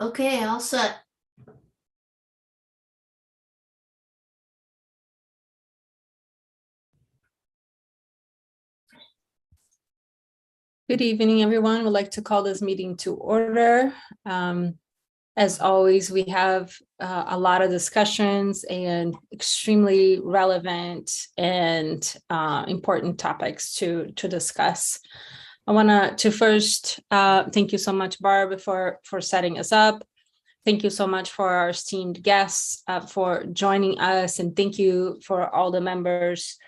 Okay, all set. Good evening, everyone. We'd like to call this meeting to order. As always, we have a lot of discussions and extremely relevant and important topics to discuss. I want to first thank you so much, Barb, for setting us up. Thank you so much for our esteemed guests for joining us, and thank you for all the members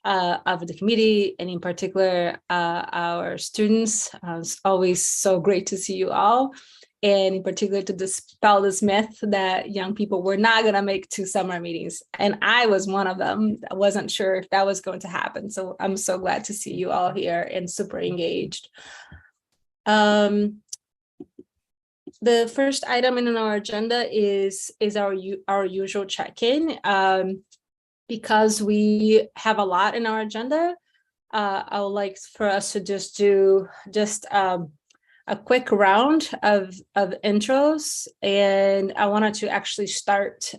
of the committee, and in particular, our students. It's always so great to see you all, and in particular to dispel this myth that young people were not going to make 2 summer meetings. And I was one of them. I wasn't sure if that was going to happen. So I'm so glad to see you all here and super engaged. The first item in our agenda is our usual check-in. Because we have a lot in our agenda, I would like for us to just do a quick round of intros, and I wanted to actually start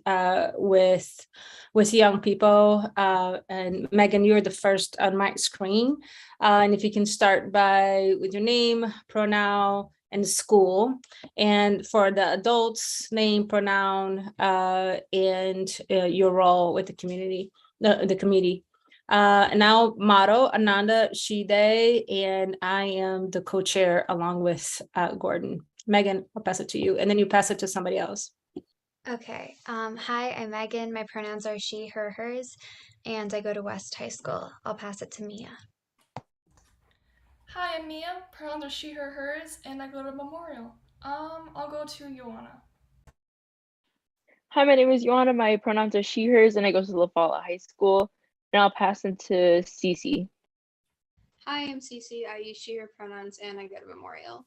with young people. And Megan, you're the first on my screen, and if you can start with your name, pronoun, and school, and for the adults, name, pronoun, and your role with the community, the committee. Now, motto, Ananda, she, they, and I am the co-chair along with Gordon. Megan, I'll pass it to you, and then you pass it to somebody else. Okay. Hi, I'm Megan. My pronouns are she, her, hers, and I go to West High School. I'll pass it to Mia. Hi, I'm Mia. Pronouns are she, her, hers, and I go to Memorial. I'll go to Joanna. Hi, my name is Joanna. My pronouns are she, hers, and I go to La Folla High School. And I'll pass into Cece. Hi, I'm Cece. I use she, her pronouns, and I go to Memorial.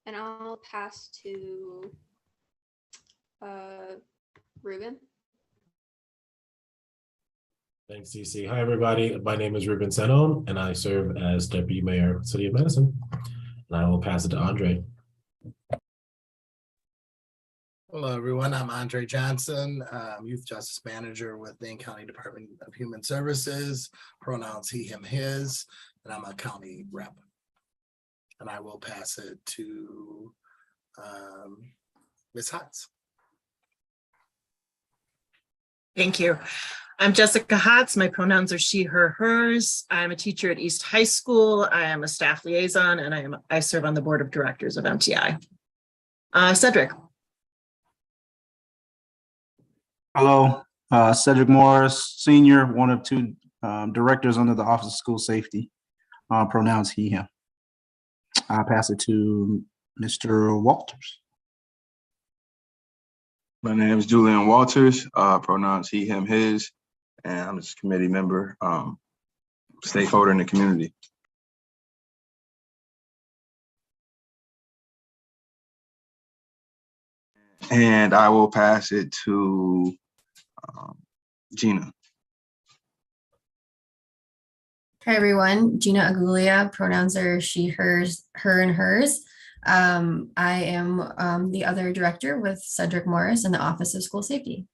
And I'll pass to Ruben. Thanks, Cece. Hi, everybody. My name is Ruben Senon, and I serve as Deputy Mayor of the City of Madison. And I will pass it to Andre. Hello, everyone. I'm Andre Johnson, Youth Justice Manager with the County Department of Human Services, pronouns he, him, his, and I'm a county rep. And I will pass it to Ms. Hotz. Thank you. I'm Jessica Hotz. My pronouns are she, her, hers. I'm a teacher at East High School. I am a staff liaison, and I serve on the board of directors of MTI. Cedric. Hello, Cedric Morris, Senior, one of 2 directors under the Office of School Safety. Pronouns he, him. I'll pass it to Mr. Walters. My name is Julian Walters, pronouns he, him, his, and I'm just a committee member, stakeholder in the community. And I will pass it to Gina. Hi, everyone. Gina Agulia, pronouns are she, hers, her, and hers. I am the other director with Cedric Morris in the Office of School Safety.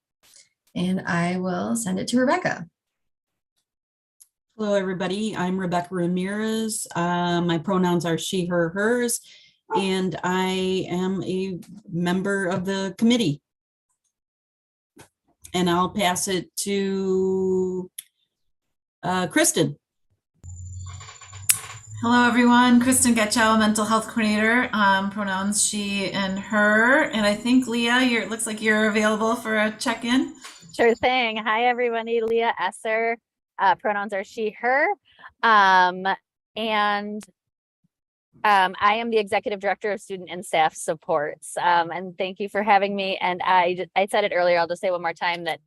And I will send it to Rebecca. Hello, everybody. I'm Rebecca Ramirez. My pronouns are she, her, hers, and I am a member of the committee. And I'll pass it to Kristen. Hello, everyone. Kristen Getchow, mental health coordinator. Pronouns she and her. And I think Leah, it looks like you're available for a check-in. Sure thing. Hi, everybody. Leah Esser. Pronouns are she, her. I am the executive director of student and staff supports. And thank you for having me. And I said it earlier, I'll just say one more time that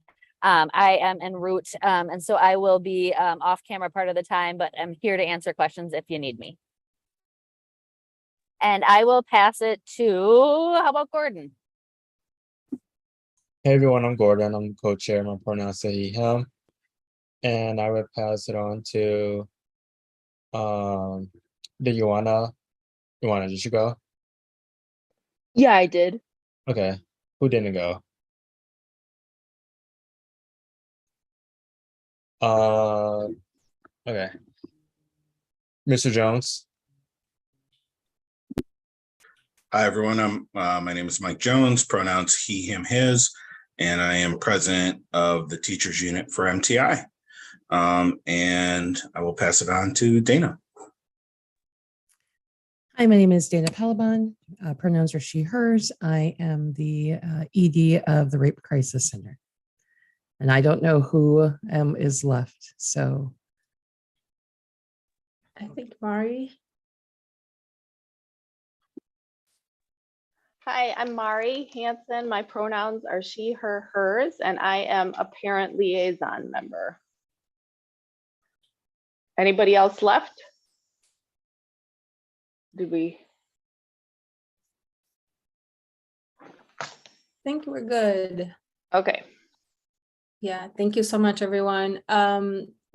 I am en route. And so I will be off camera part of the time, but I'm here to answer questions if you need me. And I will pass it to, how about Gordon? Hey everyone, I'm Gordon. I'm the co-chair. My pronouns are he, him. And I would pass it on to the Joanna. Joanna, did you go? Yeah, I did. Okay, who didn't go? Okay. Mr. Jones. Hi, everyone. My name is Mike Jones, pronouns he, him, his, and I am president of the teachers unit for MTI. And I will pass it on to Dana. Hi, my name is Dana Palaban. Pronouns are she, hers. I am the ED of the Rape Crisis Center. And I don't know who is left. So I think Mari. Hi, I'm Mari Hansen. My pronouns are she, her, hers, and I am a parent liaison member. Anybody else left? Did we? I think we're good. Okay. Yeah, thank you so much, everyone.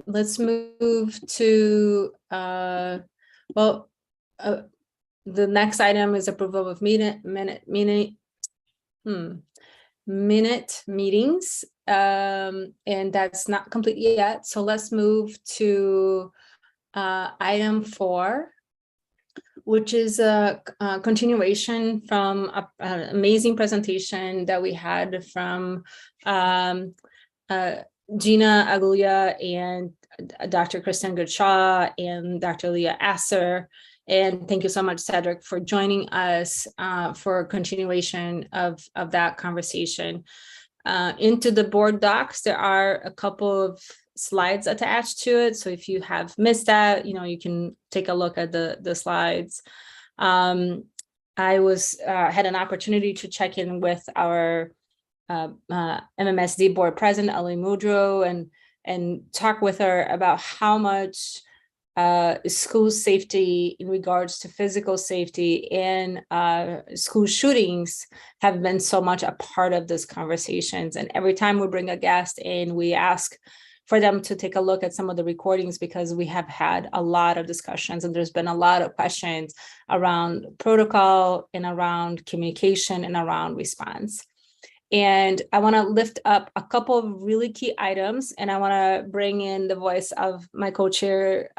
Let's move to, the next item is approval of minute meetings, and that's not complete yet. So let's move to item 4, which is a continuation from an amazing presentation that we had from Gina Agulia and Dr. Kristen Goodshaw and Dr. Leah Asser. And thank you so much, Cedric, for joining us for a continuation of that conversation. Into the board docs, there are a couple of slides attached to it. So if you have missed that, you can take a look at the slides. I had an opportunity to check in with our Mmsd board president, Ali Mudro, and talk with her about how much school safety in regards to physical safety and school shootings have been so much a part of these conversations. And every time we bring a guest in, we ask for them to take a look at some of the recordings, because we have had a lot of discussions and there's been a lot of questions around protocol and around communication and around response. And I want to lift up a couple of really key items, and I want to bring in the voice of my co-chair,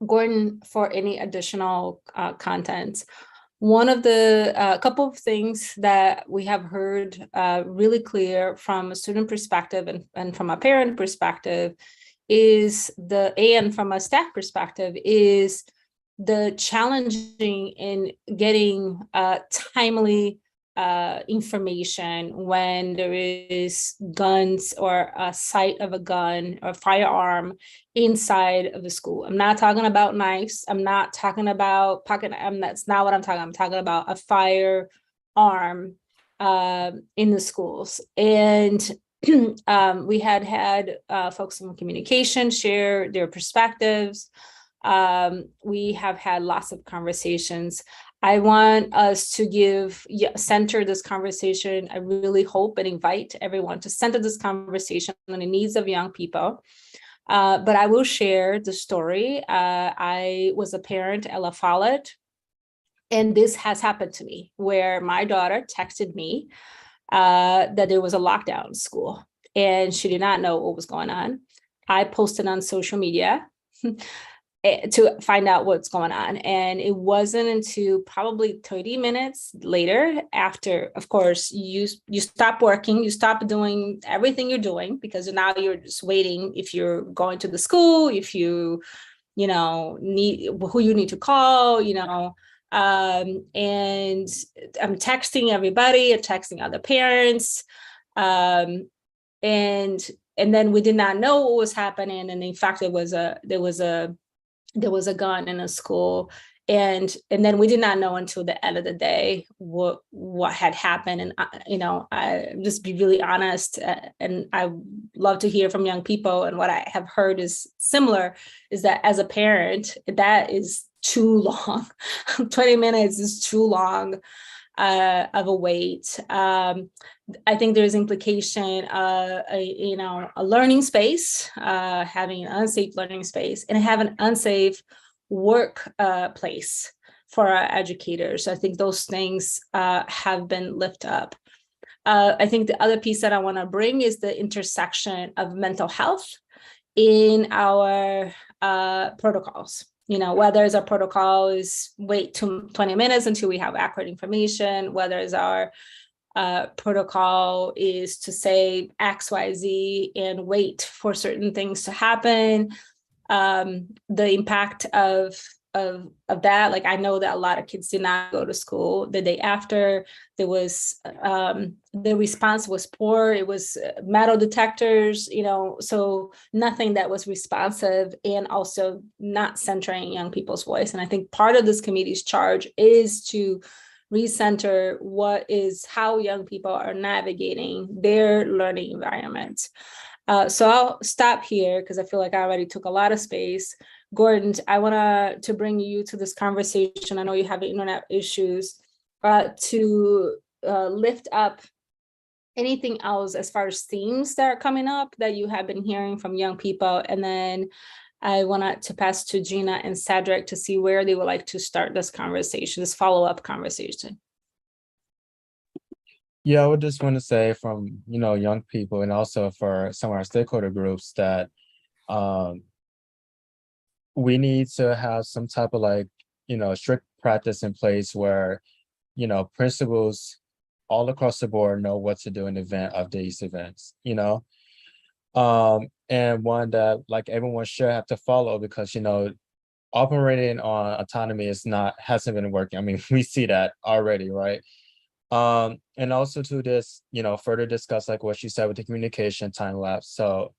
Gordon, for any additional content. One of the couple of things that we have heard really clear from a student perspective and from a parent perspective is and from a staff perspective is the challenging in getting timely information when there is guns or a sight of a gun or firearm inside of the school. I'm not talking about knives. I'm not talking about pocket. That's not what I'm talking. I'm talking about a firearm in the schools. And we had folks from communication share their perspectives. We have had lots of conversations. I want us to center this conversation. I really hope and invite everyone to center this conversation on the needs of young people. But I will share the story. I was a parent at La Follette, and this has happened to me, where my daughter texted me that there was a lockdown in school, and she did not know what was going on. I posted on social media to find out what's going on. And it wasn't until probably 30 minutes later, after, of course, you stop working, you stop doing everything you're doing, because now you're just waiting if you're going to the school, if you need who you need to call, and I'm texting everybody, I'm texting other parents, and then we did not know what was happening. And in fact, there was a gun in a school, and then we did not know until the end of the day what had happened. And I just be really honest, and I love to hear from young people, and what I have heard is similar, is that as a parent, that is too long. 20 minutes is too long of a wait. I think there's implication, a learning space, having an unsafe learning space, and having an unsafe work place. for our educators. I think those things have been lifted up. I think the other piece that I want to bring is the intersection of mental health in our protocols. Whether it's our protocol is wait 20 minutes until we have accurate information, whether it's our protocol is to say X, Y, Z and wait for certain things to happen. The impact of that, like I know that a lot of kids did not go to school the day after. There was the response was poor. It was metal detectors, so nothing that was responsive and also not centering young people's voice. And I think part of this committee's charge is to recenter how young people are navigating their learning environment. So I'll stop here because I feel like I already took a lot of space. Gordon, I want to bring you to this conversation. I know you have internet issues, to lift up anything else as far as themes that are coming up that you have been hearing from young people. And then I want to pass to Gina and Cedric to see where they would like to start this conversation, this follow-up conversation. Yeah, I would just want to say from, young people and also for some of our stakeholder groups that we need to have some type of strict practice in place where, principals all across the board know what to do in the event of these events, and one that everyone should have to follow because, operating on autonomy hasn't been working. I mean, we see that already, right? And also to this, further discuss what you said with the communication time lapse. So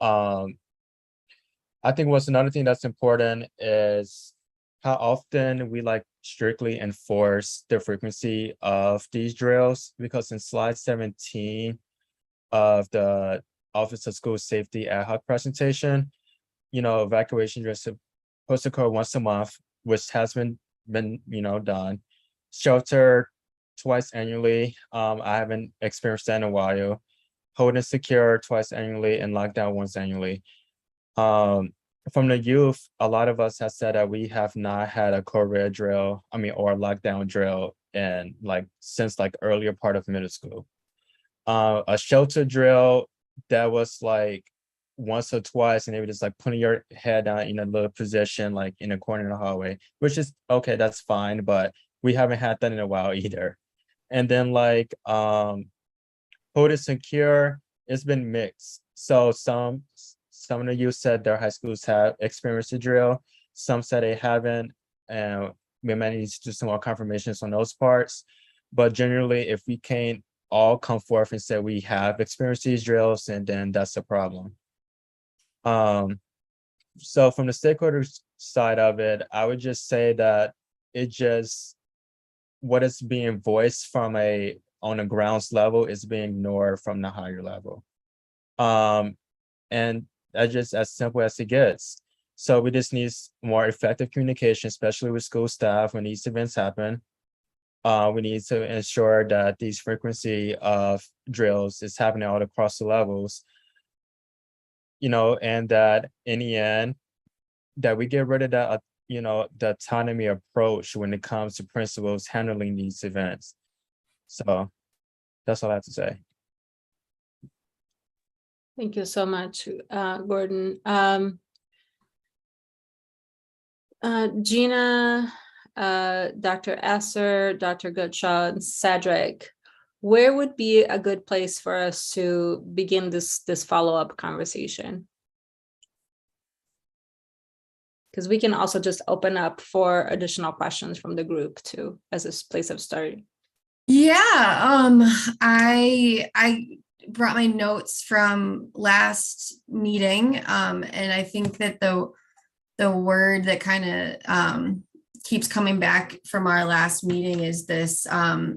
I think what's another thing that's important is how often we strictly enforce the frequency of these drills, because in slide 17 of the Office of School Safety ad hoc presentation, evacuation drills supposed to occur once a month, which has been done. Shelter twice annually. I haven't experienced that in a while. Hold and secure twice annually and lockdown once annually. From the youth, a lot of us have said that we have not had a core red drill, or a lockdown drill in since earlier part of middle school. A shelter drill that was once or twice, and they were just putting your head down in a little position, in a corner in the hallway, which is okay, that's fine, but we haven't had that in a while either. And then hold and secure, it's been mixed. So some of the youth said their high schools have experienced the drill. Some said they haven't, and we might need to do some more confirmations on those parts. But generally, if we can't all come forth and say we have experienced these drills, and then that's a problem. So from the stakeholders side of it, I would just say that what is being voiced on the grounds level is being ignored from the higher level. And that's just as simple as it gets. So we just need more effective communication, especially with school staff when these events happen. We need to ensure that these frequency of drills is happening all across the levels, and that in the end, that we get rid of that, the autonomy approach when it comes to principals handling these events. So that's all I have to say. Thank you so much, Gordon. Gina, Dr. Esser, Dr. Goodshaw, and Cedric, where would be a good place for us to begin this follow-up conversation? Because we can also just open up for additional questions from the group too, as a place of starting. Yeah, I brought my notes from last meeting, and I think that the word that kind of keeps coming back from our last meeting is this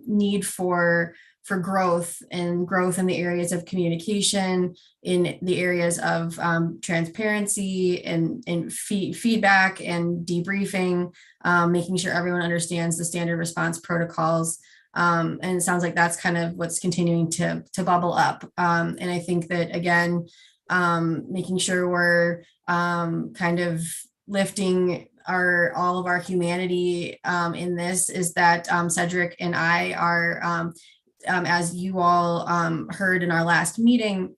need for growth, and growth in the areas of communication, in the areas of transparency and feedback and debriefing, making sure everyone understands the standard response protocols. And it sounds like that's kind of what's continuing to bubble up. And I think that, again, making sure we're kind of lifting all of our humanity in this is that Cedric and I are, as you all heard in our last meeting,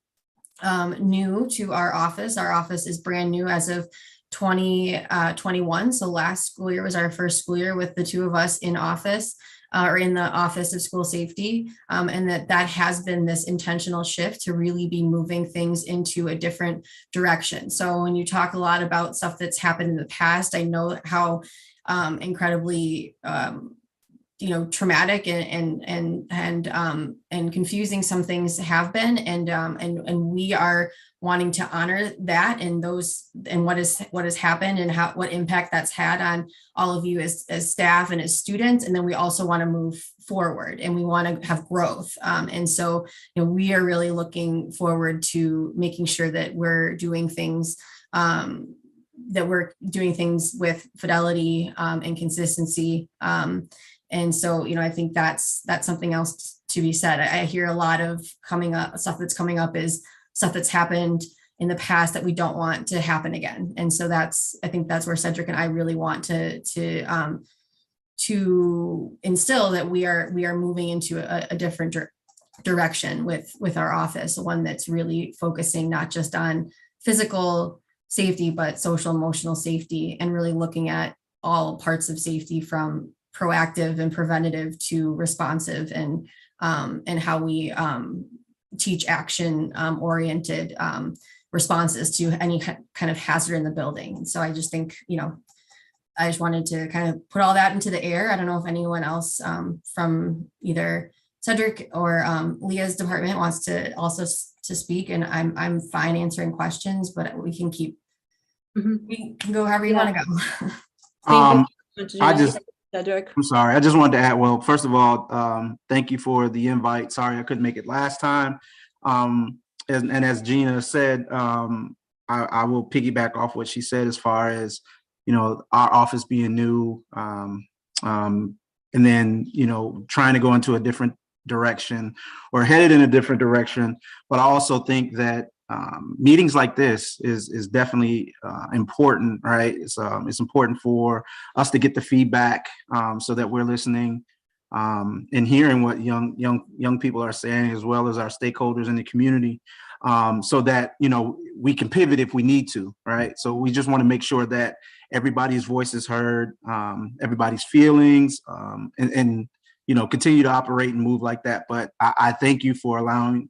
new to our office. Our office is brand new as of 2021. So last school year was our first school year with the two of us in office. Or in the Office of School Safety, and that has been this intentional shift to really be moving things into a different direction. So when you talk a lot about stuff that's happened in the past, I know how incredibly traumatic and confusing some things have been, and we are wanting to honor that and those and what has happened and what impact that's had on all of you as staff and as students. And then we also want to move forward and we want to have growth. And so, we are really looking forward to making sure that we're doing things with fidelity and consistency. And so, I think that's something else to be said. I hear a lot of stuff that's coming up is stuff that's happened in the past that we don't want to happen again. And so I think that's where Cedric and I really want to instill that we are moving into a different direction with our office, one that's really focusing not just on physical safety, but social emotional safety, and really looking at all parts of safety from proactive and preventative to responsive, and how we teach action oriented responses to any kind of hazard in the building. And so I just think, I just wanted to kind of put all that into the air. I don't know if anyone else from either Cedric or Leah's department wants to also to speak, and I'm fine answering questions, but we can we can go however you want to go. Cedric. I'm sorry. I just wanted to add, well, first of all, thank you for the invite. Sorry I couldn't make it last time. And as Gina said, I will piggyback off what she said as far as, our office being new, and then, trying to go into a different direction or headed in a different direction. But I also think that meetings like this is definitely important, right? It's important for us to get the feedback so that we're listening and hearing what young people are saying, as well as our stakeholders in the community, so that we can pivot if we need to, right? So we just want to make sure that everybody's voice is heard, everybody's feelings, and continue to operate and move like that. But I thank you for allowing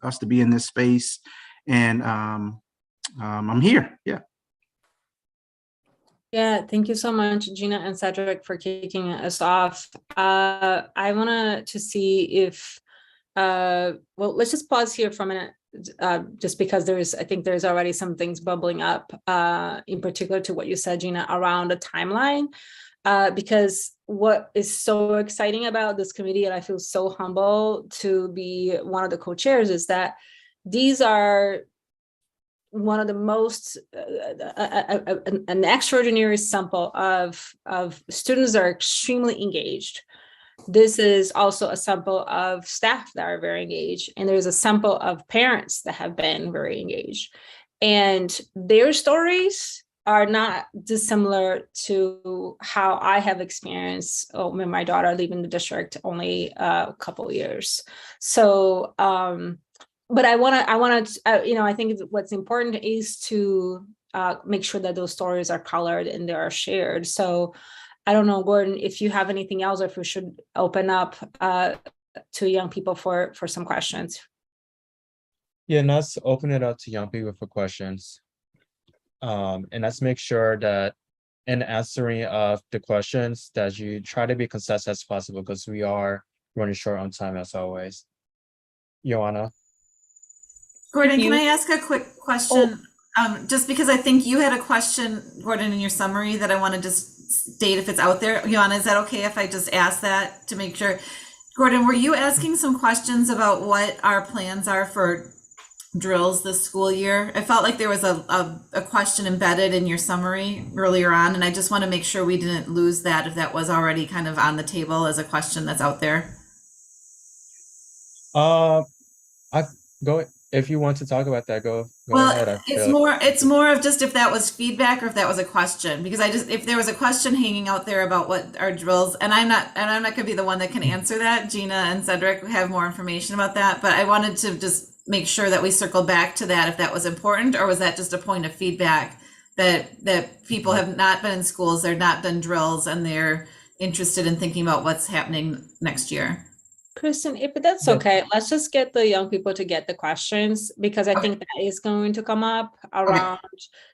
us to be in this space, and I'm here. Yeah, thank you so much, Gina and Cedric, for kicking us off. I wanted to see if, well, let's just pause here for a minute, just because I think there's already some things bubbling up, in particular to what you said, Gina, around the timeline. Because what is so exciting about this committee, and I feel so humble to be one of the co-chairs, is that these are one of the most an extraordinary sample of students that are extremely engaged. This is also a sample of staff that are very engaged, and there's a sample of parents that have been very engaged, and their stories are not dissimilar to how I have experienced when my daughter leaving the district only a couple of years. So, but I think what's important is to make sure that those stories are colored and they are shared. So I don't know, Gordon, if you have anything else, or if we should open up to young people for some questions. Yeah, let's open it up to young people for questions. And let's make sure that in answering of the questions that you try to be concise as possible, because we are running short on time as always. Joanna. Gordon, can I ask a quick question? Just because I think you had a question, Gordon, in your summary that I want to just state if it's out there. Joanna, is that okay if I just ask that to make sure? Gordon, were you asking some questions about what our plans are for drills this school year? I felt like there was a question embedded in your summary earlier on, and I just want to make sure we didn't lose that if that was already kind of on the table as a question that's out there. If you want to talk about that, go Go ahead. I feel it's more of just if that was feedback or if that was a question, because if there was a question hanging out there about what our drills, and I'm not gonna be the one that can answer that. Gina and Cedric have more information about that, but I wanted to just make sure that we circle back to that if that was important, or was that just a point of feedback that people have not been in schools, they're not done drills, and they're interested in thinking about what's happening next year. Kristen, if that's okay, let's just get the young people to get the questions, because I think that is going to come up around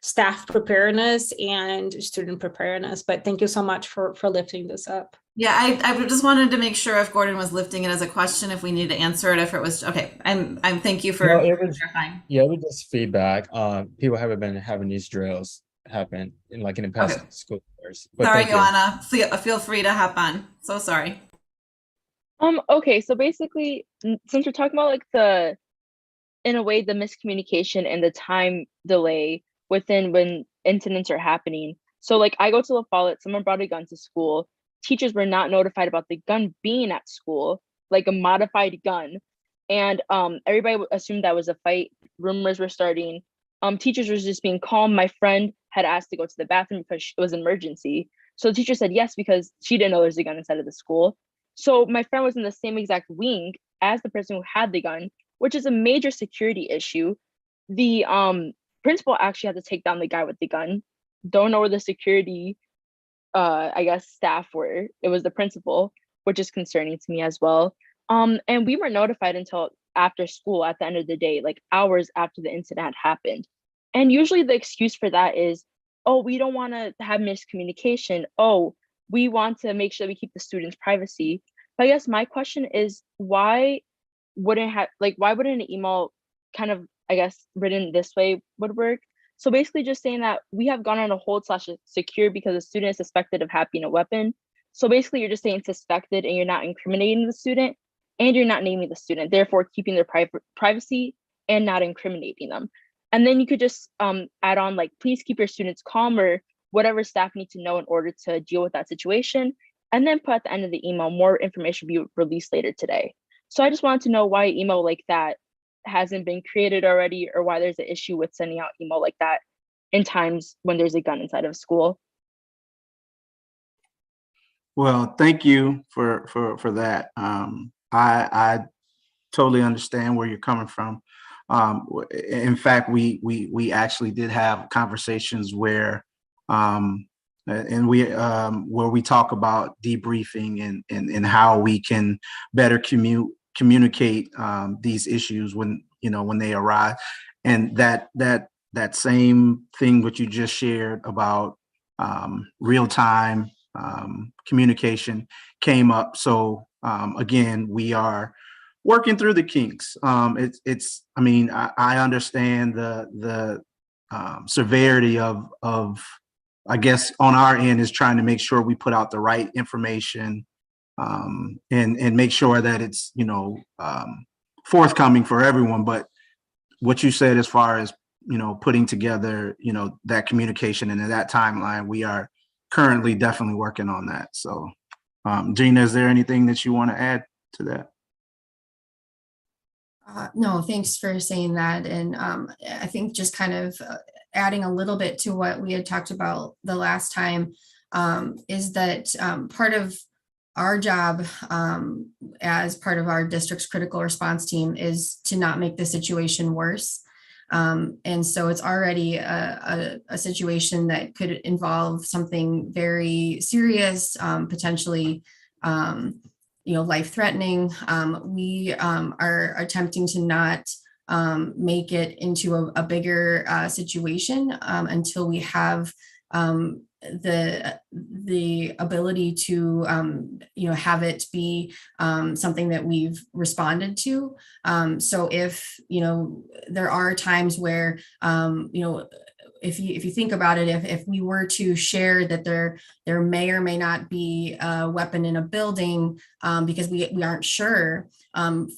staff preparedness and student preparedness. But thank you so much for lifting this up. Yeah, I just wanted to make sure if Gordon was lifting it as a question, if we need to answer it, if it was okay. I'm thank you for clarifying. Yeah, it was just feedback. People haven't been having these drills happen in the past school years. But Sorry, thank you. Joanna. Feel free to hop on. So sorry. Okay, so basically, since we're talking about in a way, the miscommunication and the time delay within when incidents are happening. So I go to La Follette, someone brought a gun to school. Teachers were not notified about the gun being at school, like a modified gun. And everybody assumed that was a fight. Rumors were starting. Teachers were just being calm. My friend had asked to go to the bathroom because it was an emergency. So the teacher said yes, because she didn't know there's a gun inside of the school. So my friend was in the same exact wing as the person who had the gun, which is a major security issue. The principal actually had to take down the guy with the gun. Don't know where the security, I guess, staff were. It was the principal, which is concerning to me as well. And we weren't notified until after school at the end of the day, hours after the incident had happened. And usually the excuse for that is, oh, we don't want to have miscommunication. Oh, we want to make sure that we keep the students' privacy. But I guess my question is, why wouldn't an email kind of, I guess, written this way would work? So basically just saying that we have gone on a hold/secure because a student is suspected of having a weapon. So basically you're just saying suspected, and you're not incriminating the student, and you're not naming the student, therefore keeping their privacy and not incriminating them. And then you could just add on please keep your students calm, or whatever staff need to know in order to deal with that situation. And then put at the end of the email, more information will be released later today. So I just wanted to know why email like that hasn't been created already, or why there's an issue with sending out email like that in times when there's a gun inside of school. Well, thank you for that. I totally understand where you're coming from. In fact, we actually did have conversations where where we talk about debriefing and how we can better communicate these issues when they arise. And that same thing what you just shared about real-time communication came up. So again, we are working through the kinks. I understand the severity of I guess on our end is trying to make sure we put out the right information and make sure that it's forthcoming for everyone. But what you said as far as putting together that communication and that timeline, we are currently definitely working on that. So Gina, is there anything that you want to add to that? No, thanks for saying that. And I think just kind of adding a little bit to what we had talked about the last time is that part of our job as part of our district's critical response team is to not make the situation worse. And so it's already a situation that could involve something very serious, potentially life-threatening. We are attempting to not make it into a bigger situation until we have the ability to have it be something that we've responded to. So if there are times where if you think about it, if we were to share that there may or may not be a weapon in a building because we aren't sure,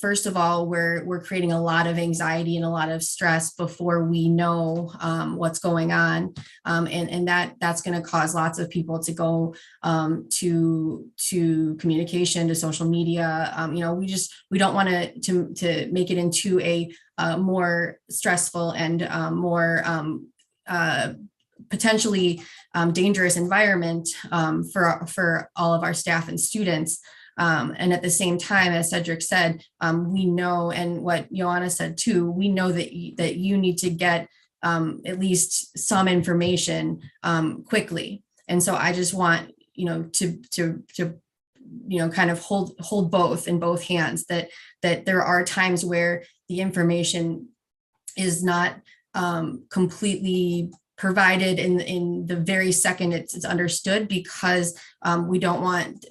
first of all, we're creating a lot of anxiety and a lot of stress before we know what's going on, and that's going to cause lots of people to go to communication, to social media. We don't want to make it into a more stressful and more potentially dangerous environment for all of our staff and students. And at the same time, as Cedric said, we know, and what Joanna said too, we know that you need to get at least some information quickly. And so I just want, to kind of hold both in both hands, that there are times where the information is not completely provided in the very second it's understood, because we don't want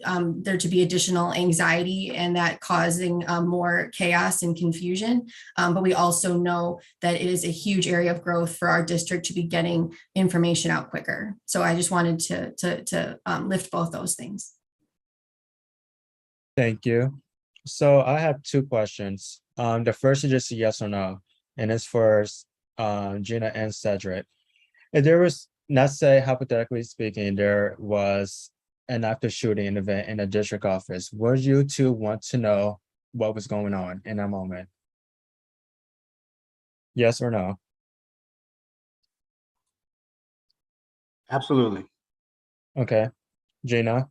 there to be additional anxiety and that causing more chaos and confusion. But we also know that it is a huge area of growth for our district to be getting information out quicker. So I just wanted to lift both those things. Thank you. So I have two questions. The first is just a yes or no, and it's for Gina and Cedric. If there was, let's say hypothetically speaking, there was an active shooting event in a district office, would you two want to know what was going on in that moment? Yes or no? Absolutely. Okay. Gina?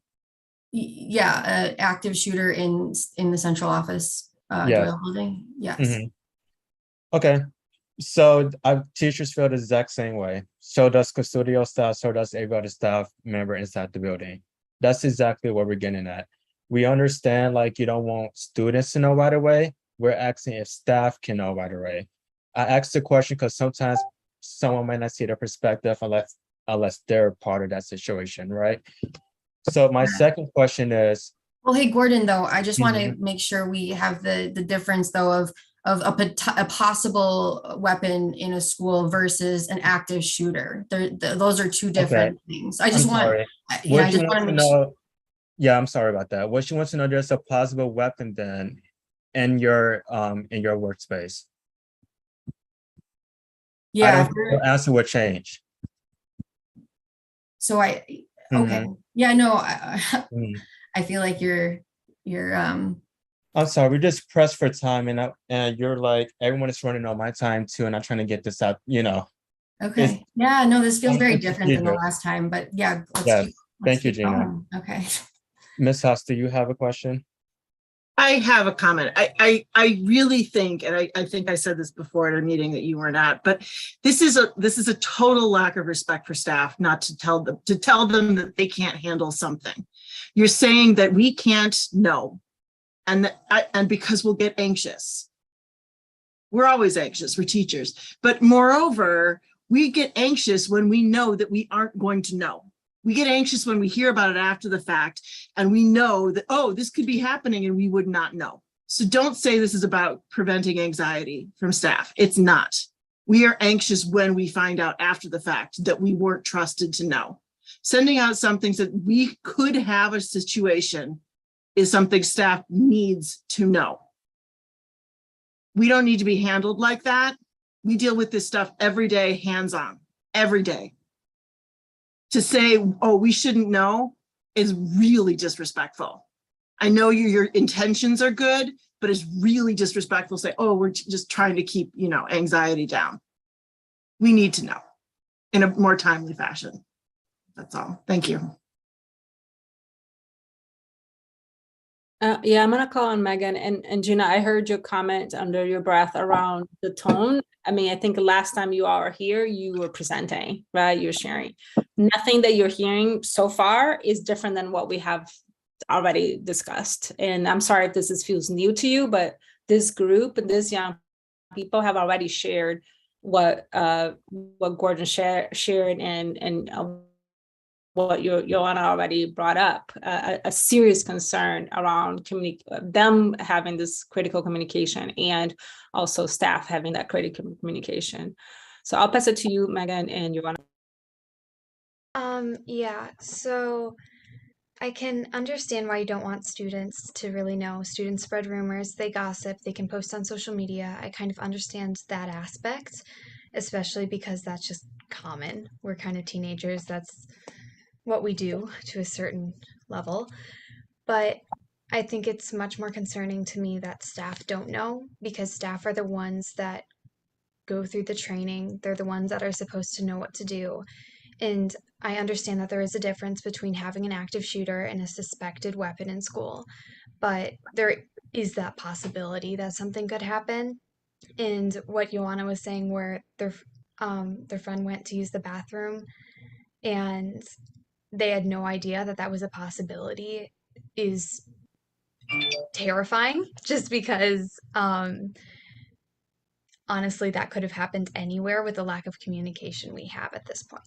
Yeah, active shooter in the central office Yes. Doyle building. Yes. Mhm. Okay. So teachers feel the exact same way. So does custodial staff, so does every other staff member inside the building. That's exactly what we're getting at. We understand like you don't want students to know right away. We're asking if staff can know right away. I asked the question because sometimes someone might not see the perspective unless they're part of that situation, right? So my second question is, well, hey, Gordon, though, I just want to make sure we have the difference, though, of a possible weapon in a school versus an active shooter. Those are two different things. I just want to know. Yeah, I'm sorry about that. What she wants to know, there's a possible weapon then in your workspace. Yeah. The answer would change. So okay. Yeah, no, I feel like you're I'm sorry, we just pressed for time and you're like, everyone is running on my time too, and I'm trying to get this out, Okay. Yeah, no, this feels very different than the last time, but yeah. Thank you, Gina. Going. Okay. Ms. Haas, do you have a question? I have a comment. I really think, and I think I said this before at a meeting that you were not, but this is a total lack of respect for staff not to tell them that they can't handle something. You're saying that we can't know, and because we'll get anxious. We're always anxious, we're teachers, but moreover, we get anxious when we know that we aren't going to know. We get anxious when we hear about it after the fact, and we know that, oh, this could be happening and we would not know. So don't say this is about preventing anxiety from staff. It's not. We are anxious when we find out after the fact that we weren't trusted to know. Sending out something that we could have a situation is something staff needs to know. We don't need to be handled like that. We deal with this stuff every day, hands-on, every day. To say, oh, we shouldn't know is really disrespectful. I know your intentions are good, but it's really disrespectful to say, oh, we're just trying to keep, anxiety down. We need to know in a more timely fashion. That's all. Thank you. Yeah, I'm gonna call on Megan and Gina. I heard your comment under your breath around the tone. I mean, I think last time you all were here, you were presenting, right? You're sharing. Nothing that you're hearing so far is different than what we have already discussed. And I'm sorry if this feels new to you, but this group and these young people have already shared what Gordon shared and what Joanna already brought up, a serious concern around them having this critical communication and also staff having that critical communication. So I'll pass it to you, Megan and Joanna. Yeah, so I can understand why you don't want students to really know. Students spread rumors, they gossip, they can post on social media. I kind of understand that aspect, especially because that's just common. We're kind of teenagers. That's what we do to a certain level. But I think it's much more concerning to me that staff don't know, because staff are the ones that go through the training. They're the ones that are supposed to know what to do. And I understand that there is a difference between having an active shooter and a suspected weapon in school, but there is that possibility that something could happen. And what Joanna was saying, where their friend went to use the bathroom and they had no idea that that was a possibility, is terrifying, just because honestly that could have happened anywhere with the lack of communication we have at this point.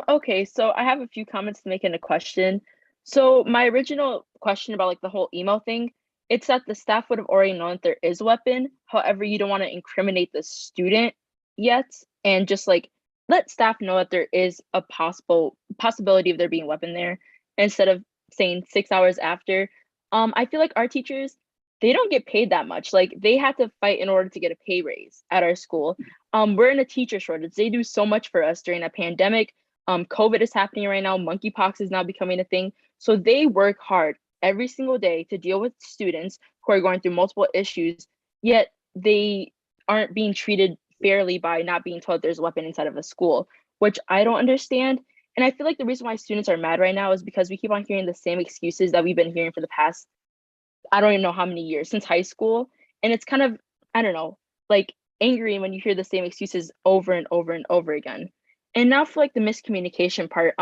Okay, so I have a few comments to make and a question. So my original question about like the whole email thing, it's that the staff would have already known that there is a weapon. However, you don't want to incriminate the student yet, and just like let staff know that there is a possibility of there being a weapon there, instead of saying 6 hours after. I feel like our teachers, they don't get paid that much. Like they had to fight in order to get a pay raise at our school. We're in a teacher shortage. They do so much for us during a pandemic. COVID is happening right now. Monkeypox is now becoming a thing. So they work hard every single day to deal with students who are going through multiple issues, yet they aren't being treated fairly by not being told there's a weapon inside of a school, which I don't understand. And I feel like the reason why students are mad right now is because we keep on hearing the same excuses that we've been hearing for the past, I don't even know how many years, since high school. And it's kind of, I don't know, like angry when you hear the same excuses over and over and over again. And now for like the miscommunication part,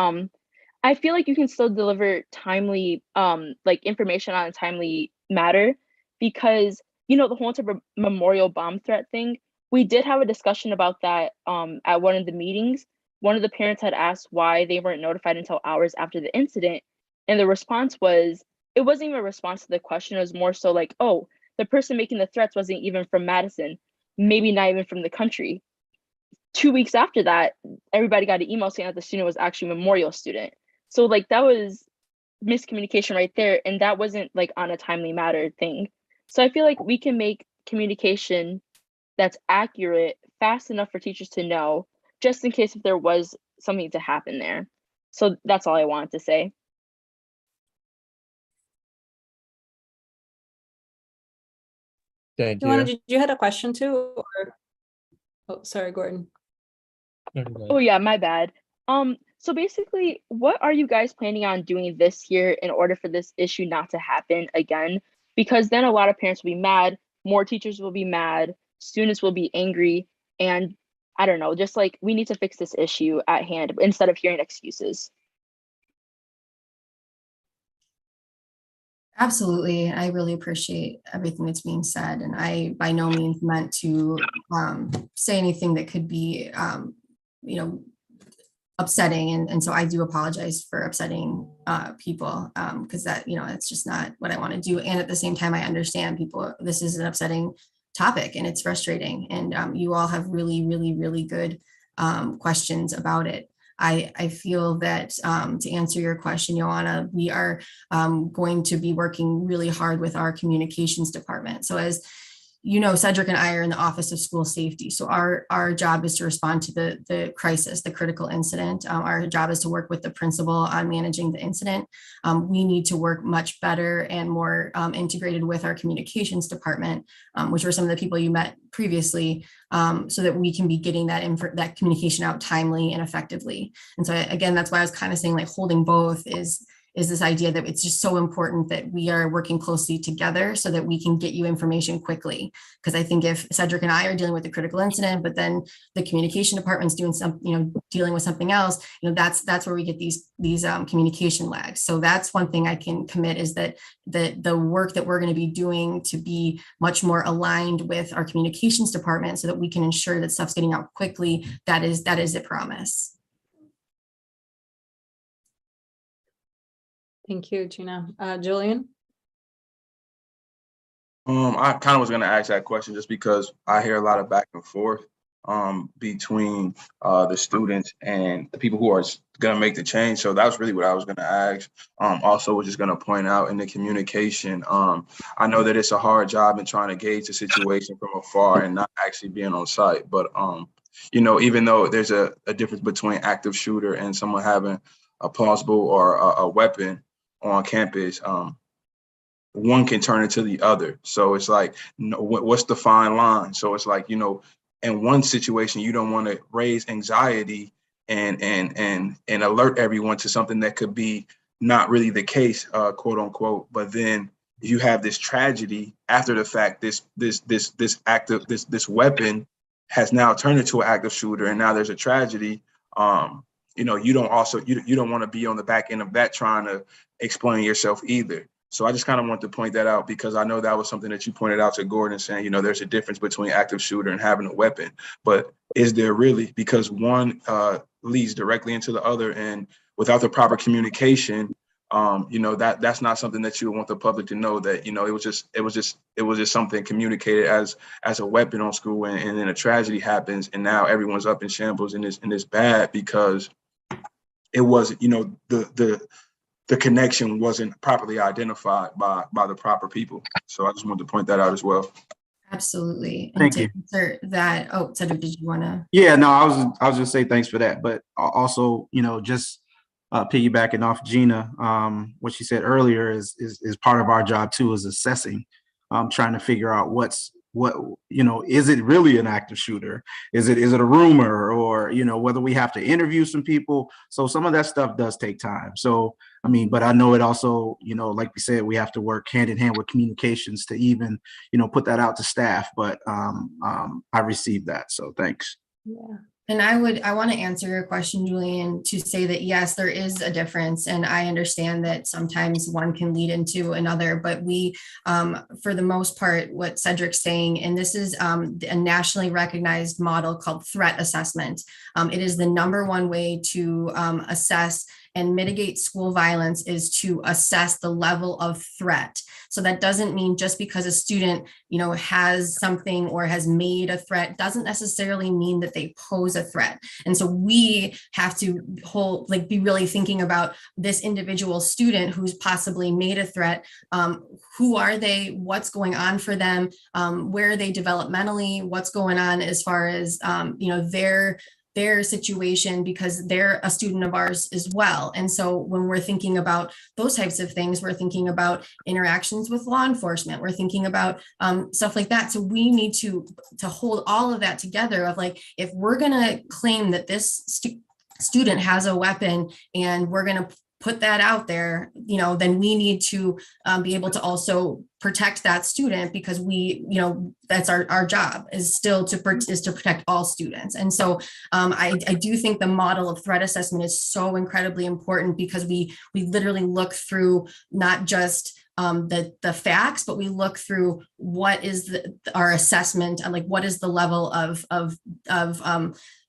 I feel like you can still deliver timely like information on a timely matter, because you know the whole entire memorial bomb threat thing, we did have a discussion about that at one of the meetings. One of the parents had asked why they weren't notified until hours after the incident, and the response was, it wasn't even a response to the question. It was more so like, oh, the person making the threats wasn't even from Madison, maybe not even from the country. 2 weeks after that, everybody got an email saying that the student was actually a Memorial student. So like that was miscommunication right there, and that wasn't like on a timely matter thing. So I feel like we can make communication that's accurate fast enough for teachers to know, just in case if there was something to happen there. So that's all I wanted to say. Thank Joanna, you. did you had a question too? Or... Oh, sorry, Gordon. Oh yeah, my bad. So basically, what are you guys planning on doing this year in order for this issue not to happen again? Because then a lot of parents will be mad, more teachers will be mad, students will be angry, and I don't know, just like we need to fix this issue at hand instead of hearing excuses. Absolutely. I really appreciate everything that's being said. And I by no means meant to say anything that could be, upsetting. And so I do apologize for upsetting people, because that, it's just not what I want to do. And at the same time, I understand people, this is an upsetting topic and it's frustrating. And you all have really, really, really good questions about it. I feel that to answer your question, Joanna, we are going to be working really hard with our communications department. So as you know, Cedric and I are in the Office of School Safety. So our job is to respond to the crisis, the critical incident. Our job is to work with the principal on managing the incident. We need to work much better and more integrated with our communications department, which were some of the people you met previously, so that we can be getting that communication out timely and effectively. And so again, that's why I was kind of saying like holding both is this idea that it's just so important that we are working closely together so that we can get you information quickly. Because I think if Cedric and I are dealing with a critical incident, but then the communication department's doing dealing with something else, that's where we get these communication lags. So that's one thing I can commit, is that the work that we're going to be doing to be much more aligned with our communications department so that we can ensure that stuff's getting out quickly. That is a promise. Thank you, Gina. Julian? I kind of was going to ask that question just because I hear a lot of back and forth between the students and the people who are going to make the change. So that was really what I was going to ask. Also, was just going to point out in the communication, I know that it's a hard job in trying to gauge the situation from afar and not actually being on site. But you know, even though there's a difference between active shooter and someone having a plausible or a weapon on campus, one can turn into the other. So it's like, what's the fine line? So it's like, you know, in one situation, you don't want to raise anxiety and alert everyone to something that could be not really the case, quote unquote. But then you have this tragedy after the fact. This weapon has now turned into an active shooter, and now there's a tragedy. You know, you don't want to be on the back end of that trying to explain yourself either. So I just kind of want to point that out, because I know that was something that you pointed out to Gordon, saying, you know, there's a difference between active shooter and having a weapon. But is there really? Because one leads directly into the other, and without the proper communication, you know, that's not something that you want the public to know, that, you know, it was just something communicated as a weapon on school, and then a tragedy happens, and now everyone's up in shambles, and it's bad because it wasn't, you know, the connection wasn't properly identified by the proper people. So I just wanted to point that out as well. Absolutely. And Thank to you. answer that, oh, Cedric, did you want to? Yeah, no, I was just say thanks for that, but also, you know, just piggybacking off Gina, what she said earlier is part of our job too, is assessing, trying to figure out what, you know, is it really an active shooter? Is it a rumor, or, you know, whether we have to interview some people. So some of that stuff does take time. So, I mean, but I know it also, you know, like we said, we have to work hand in hand with communications to even, you know, put that out to staff. But I received that. So thanks. Yeah. And I want to answer your question, Julian, to say that, yes, there is a difference. And I understand that sometimes one can lead into another, but we, for the most part, what Cedric's saying, and this is a nationally recognized model called threat assessment. It is the #1 way to assess and mitigate school violence, is to assess the level of threat. So that doesn't mean just because a student, you know, has something or has made a threat, doesn't necessarily mean that they pose a threat. And so we have to be really thinking about this individual student who's possibly made a threat. Who are they? What's going on for them? Where are they developmentally? What's going on as far as, you know, their situation, because they're a student of ours as well. And so when we're thinking about those types of things, we're thinking about interactions with law enforcement, we're thinking about stuff like that. So we need to hold all of that together, of like, if we're gonna claim that this student has a weapon and we're gonna put that out there, you know, then we need to be able to also protect that student, because we, you know, that's our job, is still to protect all students. And so I do think the model of threat assessment is so incredibly important, because we literally look through not just the facts, but we look through what is our assessment, and like, what is the level of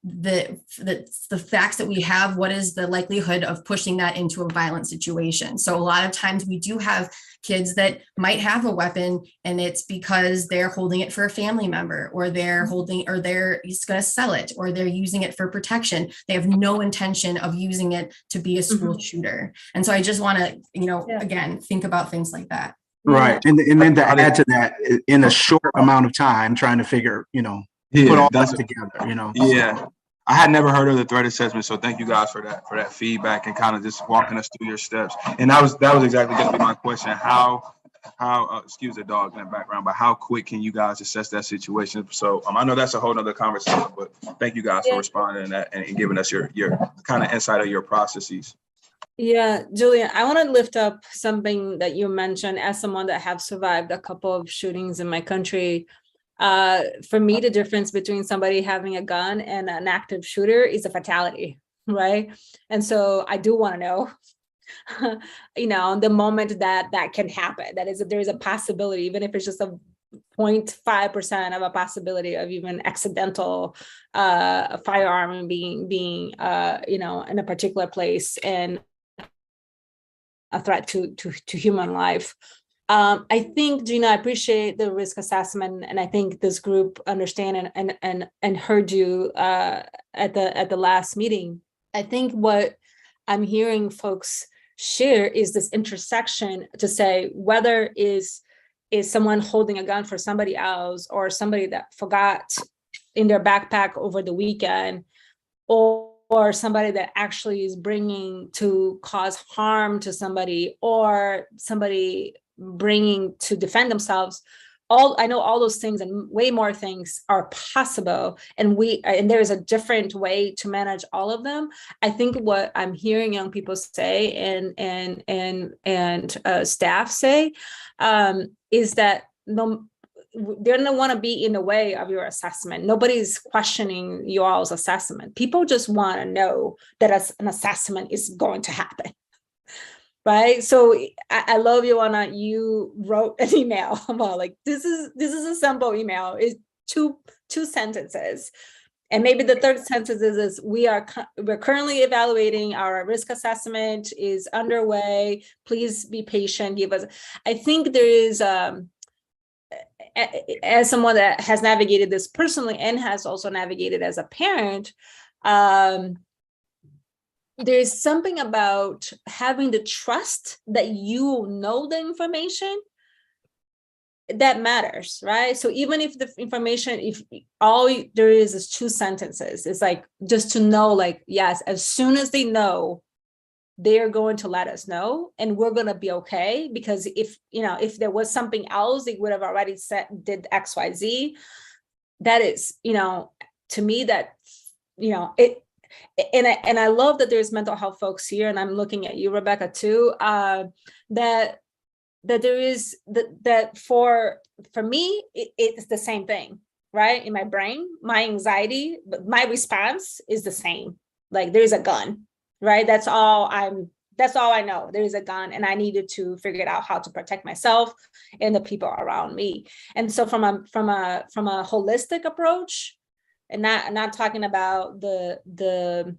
the facts that we have, what is the likelihood of pushing that into a violent situation. So a lot of times we do have kids that might have a weapon, and it's because they're holding it for a family member, or they're just going to sell it, or they're using it for protection. They have no intention of using it to be a school shooter. And so I just want to, you know, again, think about things like that. Right. And then to add to that, in a short amount of time, trying to figure, you know, put all that together, you know. Yeah. I had never heard of the threat assessment, so thank you guys for that feedback and kind of just walking us through your steps. And that was exactly going to be my question. How excuse the dog in the background, but how quick can you guys assess that situation? So I know that's a whole nother conversation, but thank you guys for responding to that and giving us your kind of insight of your processes. Yeah, Julia, I want to lift up something that you mentioned as someone that have survived a couple of shootings in my country. For me, the difference between somebody having a gun and an active shooter is a fatality, right? And so I do want to know, you know, the moment that can happen, that is, if there is a possibility, even if it's just a 0.5% of a possibility of even accidental firearm being you know, in a particular place, and a threat to human life. I think, Gina, I appreciate the risk assessment, and I think this group understand and heard you at the last meeting. I think what I'm hearing folks share is this intersection to say whether is someone holding a gun for somebody else, or somebody that forgot in their backpack over the weekend, or somebody that actually is bringing to cause harm to somebody, or somebody bringing to defend themselves. I know all those things and way more things are possible, and there is a different way to manage all of them. I think what I'm hearing young people say and staff say is that they don't want to be in the way of your assessment. Nobody's questioning you all's assessment. People just want to know that an assessment is going to happen. Right. So I love Ioana. You wrote an email about like, this is a simple email. It's two sentences. And maybe the third sentence is we're currently evaluating, our risk assessment is underway. Please be patient. Give us. I think there is as someone that has navigated this personally and has also navigated as a parent, there's something about having the trust that you know the information that matters, right? So even if the information, if all there is 2 sentences, it's like just to know, like, yes, as soon as they know, they're going to let us know, and we're going to be okay. Because if there was something else, they would have already did XYZ. That is, to me, that, it. And I love that there's mental health folks here, and I'm looking at you, Rebecca, too, that there is that for me, it's the same thing, right? In my brain, my anxiety, but my response is the same. Like, there's a gun, right? That's all I know. There is a gun, and I needed to figure out how to protect myself and the people around me. And so from a holistic approach, and not talking about the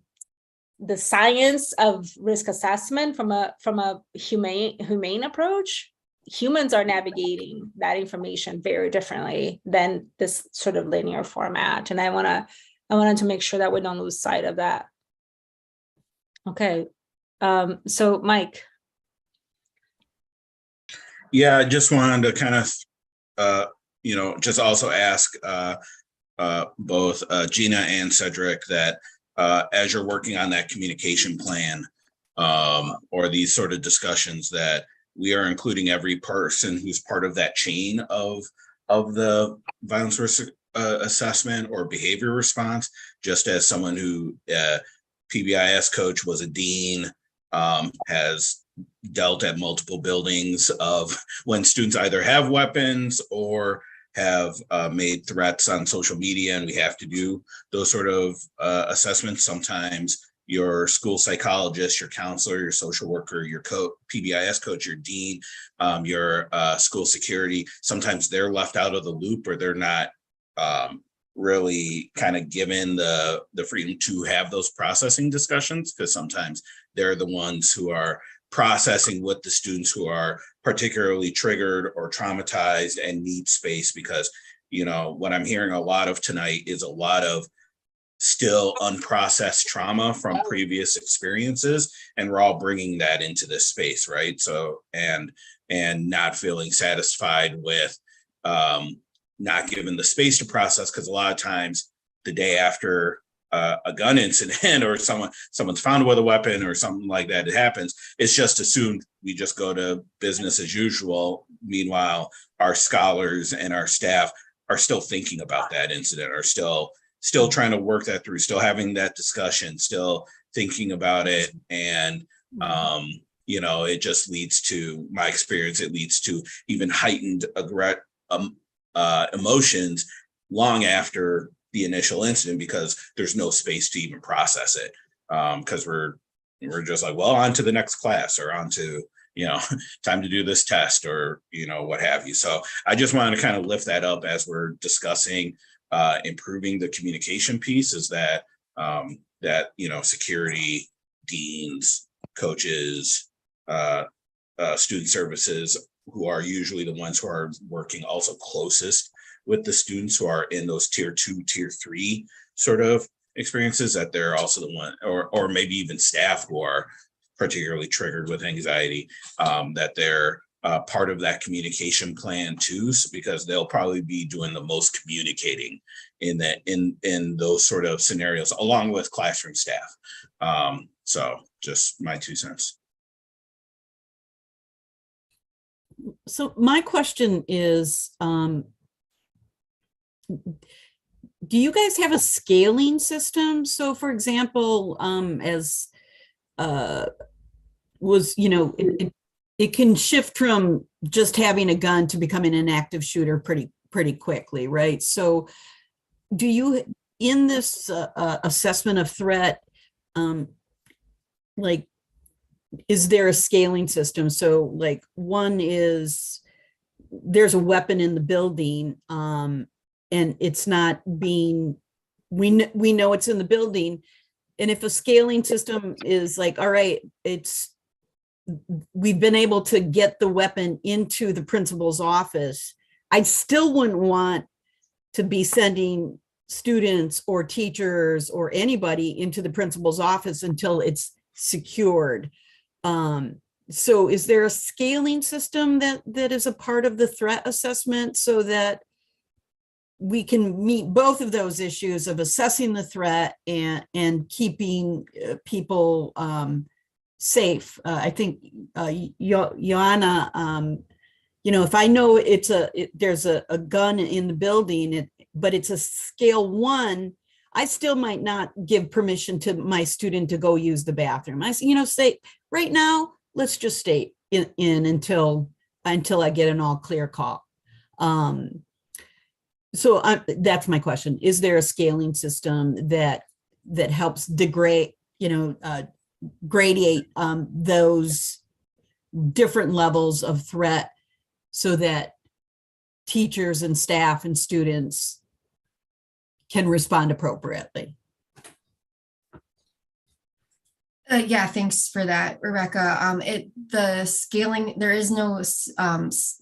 science of risk assessment, from a humane approach, humans are navigating that information very differently than this sort of linear format. And I wanted to make sure that we don't lose sight of that. Okay, so Mike. Yeah, I just wanted to kind of, just also ask both Gina and Cedric that as you're working on that communication plan or these sort of discussions, that we are including every person who's part of that chain of the violence risk assessment or behavior response. Just as someone who PBIS coach, was a dean, has dealt at multiple buildings of when students either have weapons or have made threats on social media, and we have to do those sort of assessments. Sometimes your school psychologist, your counselor, your social worker, your PBIS coach, your dean, your school security, sometimes they're left out of the loop, or they're not really kind of given the freedom to have those processing discussions, because sometimes they're the ones who are processing with the students who are particularly triggered or traumatized and need space. Because, what I'm hearing a lot of tonight is a lot of still unprocessed trauma from previous experiences, and we're all bringing that into this space, right? So, and not feeling satisfied with not given the space to process, because a lot of times the day after a gun incident or someone's found with a weapon or something like that, it happens, it's just assumed we just go to business as usual. Meanwhile, our scholars and our staff are still thinking about that incident, are still trying to work that through, still having that discussion, still thinking about it. And it just leads to, my experience, it leads to even heightened emotions long after the initial incident, because there's no space to even process it, because we're just like, well, on to the next class, or on to time to do this test, or what have you. So I just wanted to kind of lift that up as we're discussing improving the communication piece, is that security, deans, coaches, student services, who are usually the ones who are working also closest with the students who are in those tier 2, tier 3 sort of experiences, that they're also the one, or maybe even staff who are particularly triggered with anxiety, that they're part of that communication plan too, because they'll probably be doing the most communicating in that in those sort of scenarios, along with classroom staff. So just my 2 cents. So my question is, do you guys have a scaling system? So for example, as was, it can shift from just having a gun to becoming an active shooter pretty quickly, right? So do you, in this assessment of threat, like, is there a scaling system? So like, one is there's a weapon in the building, and it's not being, we know it's in the building. And if a scaling system is like, all right, we've been able to get the weapon into the principal's office, I still wouldn't want to be sending students or teachers or anybody into the principal's office until it's secured. So is there a scaling system that is a part of the threat assessment so that we can meet both of those issues of assessing the threat and keeping people safe? I think Joanna, if I know there's a gun in the building, but it's a scale 1, I still might not give permission to my student to go use the bathroom. I say right now, let's just stay in until I get an all clear call. So that's my question. Is there a scaling system that helps gradiate those different levels of threat so that teachers and staff and students can respond appropriately? Yeah, thanks for that, Rebecca. The scaling, there is no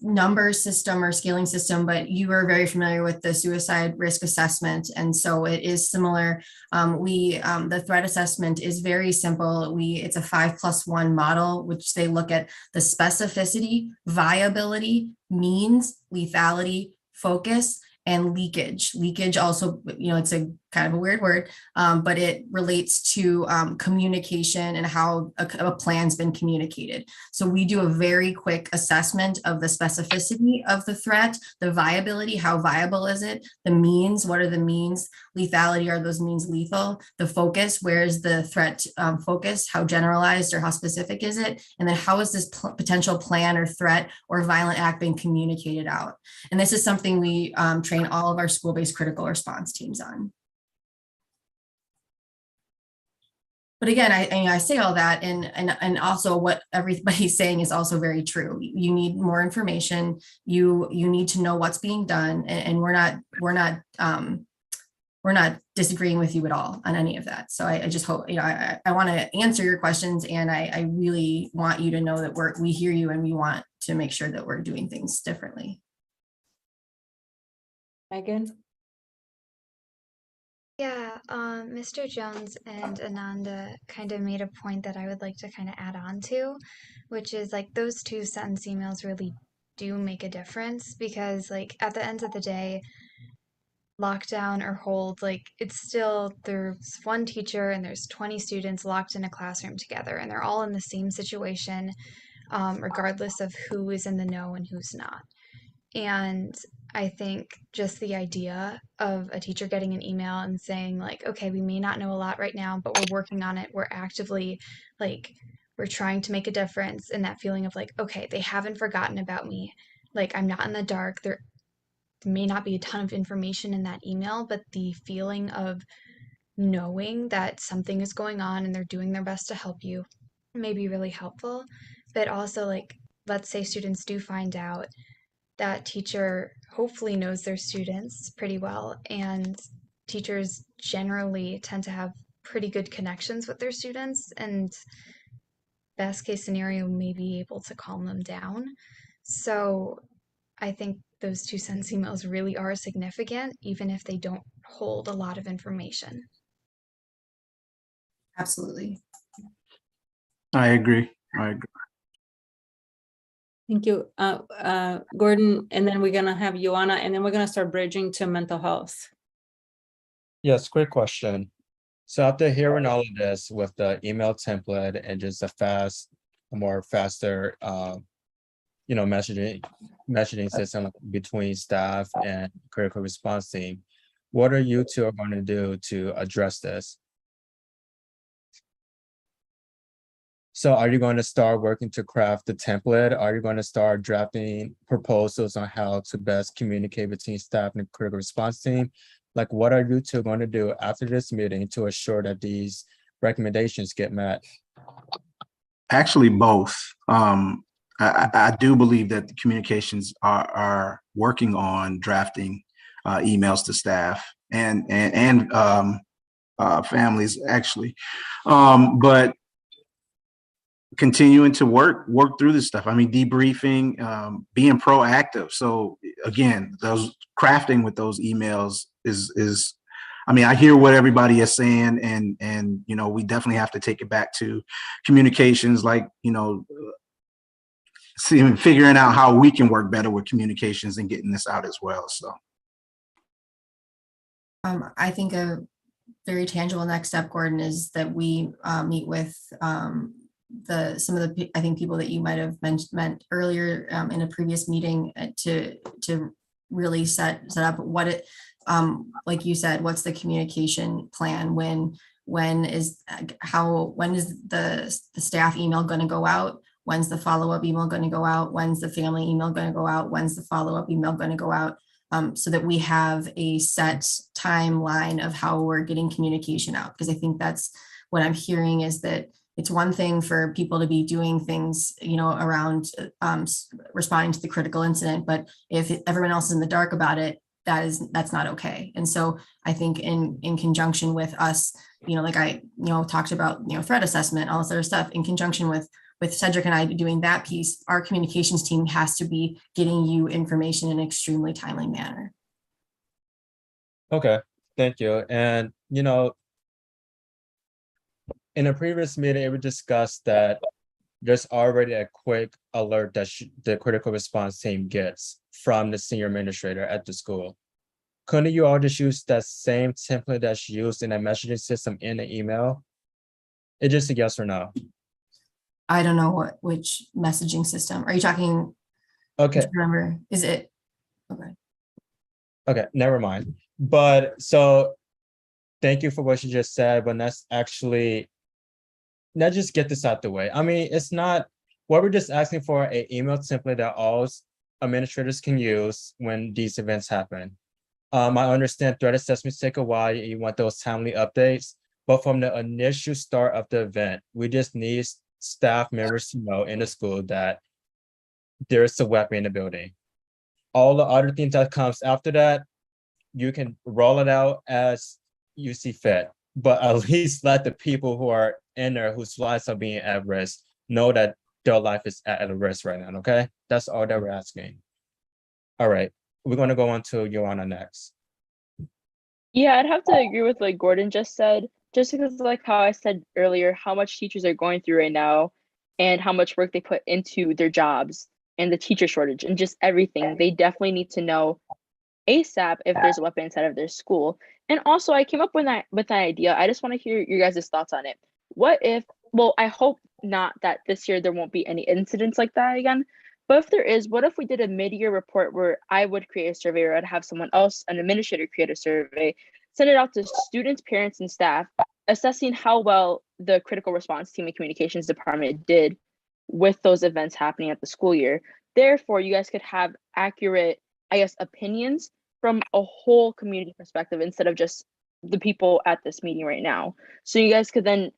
number system or scaling system, but you are very familiar with the suicide risk assessment. And so it is similar. The threat assessment is very simple. It's a 5+1 model, which they look at the specificity, viability, means, lethality, focus, and leakage. Leakage also, it's a kind of a weird word, but it relates to communication and how a plan's been communicated. So we do a very quick assessment of the specificity of the threat, the viability, how viable is it, the means, what are the means, lethality, are those means lethal, the focus, where is the threat focus, how generalized or how specific is it, and then how is this potential plan or threat or violent act being communicated out. And this is something we train all of our school-based critical response teams on. But again, I say all that, and also what everybody's saying is also very true. You need more information. You need to know what's being done, and we're not disagreeing with you at all on any of that. So I just hope, I want to answer your questions, and I really want you to know that we hear you, and we want to make sure that we're doing things differently. Megan? Yeah, Mr. Jones and Ananda kind of made a point that I would like to kind of add on to, which is like those 2-sentence emails really do make a difference, because like at the end of the day, lockdown or hold, like it's still, there's one teacher and there's 20 students locked in a classroom together, and they're all in the same situation, regardless of who is in the know and who's not. And I think just the idea of a teacher getting an email and saying like, okay, we may not know a lot right now, but we're working on it. We're actively we're trying to make a difference. And that feeling of like, okay, they haven't forgotten about me. Like, I'm not in the dark. There may not be a ton of information in that email, but the feeling of knowing that something is going on and they're doing their best to help you may be really helpful. But also, like, let's say students do find out, that teacher hopefully knows their students pretty well, and teachers generally tend to have pretty good connections with their students, and best case scenario may be able to calm them down. So I think those 2-sentence emails really are significant, even if they don't hold a lot of information. Absolutely. I agree. Thank you, Gordon, and then we're gonna have Joanna, and then we're gonna start bridging to mental health. Yes, quick question. So after hearing all of this with the email template and just a more faster, messaging system between staff and critical response team, what are you two going to do to address this? So are you going to start working to craft the template? Are you going to start drafting proposals on how to best communicate between staff and the critical response team? Like, what are you two going to do after this meeting to assure that these recommendations get met? Actually, both. I do believe that the communications are working on drafting emails to staff and families, actually. But continuing to work through this stuff. I mean, debriefing, being proactive. So again, those crafting with those emails is I mean, I hear what everybody is saying, and we definitely have to take it back to communications, like figuring out how we can work better with communications and getting this out as well. So I think a very tangible next step, Gordon, is that we meet with some of the, I think, people that you might have mentioned earlier in a previous meeting to really set up what it, like you said, what's the communication plan? When is the staff email going to go out? When's the follow-up email going to go out? When's the family email going to go out? When's the follow-up email going to go out? So that we have a set timeline of how we're getting communication out. Because I think that's what I'm hearing, is that it's one thing for people to be doing things, around responding to the critical incident, but if everyone else is in the dark about it, that's not okay. And so I think in conjunction with us, like I talked about, threat assessment, all this other stuff, in conjunction with Cedric and I doing that piece, our communications team has to be getting you information in an extremely timely manner. Okay, thank you. And in a previous meeting, it was discussed that there's already a quick alert that the critical response team gets from the senior administrator at the school. Couldn't you all just use that same template that's used in a messaging system in the email? It's just a yes or no. I don't know which messaging system. Are you talking? Okay. Remember, is it? Okay. Okay, never mind. But so thank you for what you just said, but let's just get this out the way. I mean, it's not what we're just asking for, an email template that all administrators can use when these events happen. I understand threat assessments take a while. You want those timely updates, but from the initial start of the event, we just need staff members to know in the school that there's a weapon in the building. All the other things that comes after that, you can roll it out as you see fit, but at least let the people who are in there whose lives are being at risk know that their life is at risk right now, okay? That's all that we're asking. All right, we're gonna go on to Joanna next. Yeah, I'd have to agree with what Gordon just said, just because like how I said earlier, how much teachers are going through right now and how much work they put into their jobs and the teacher shortage and just everything. They definitely need to know ASAP if there's a weapon inside of their school. And also I came up with that idea. I just want to hear your guys' thoughts on it. What if, well, I hope not that this year there won't be any incidents like that again. But if there is, what if we did a mid-year report where I would create a survey, or I'd have someone else, an administrator, create a survey, send it out to students, parents, and staff, assessing how well the critical response team and communications department did with those events happening at the school year. Therefore, you guys could have accurate, I guess, opinions from a whole community perspective instead of just the people at this meeting right now. So you guys could then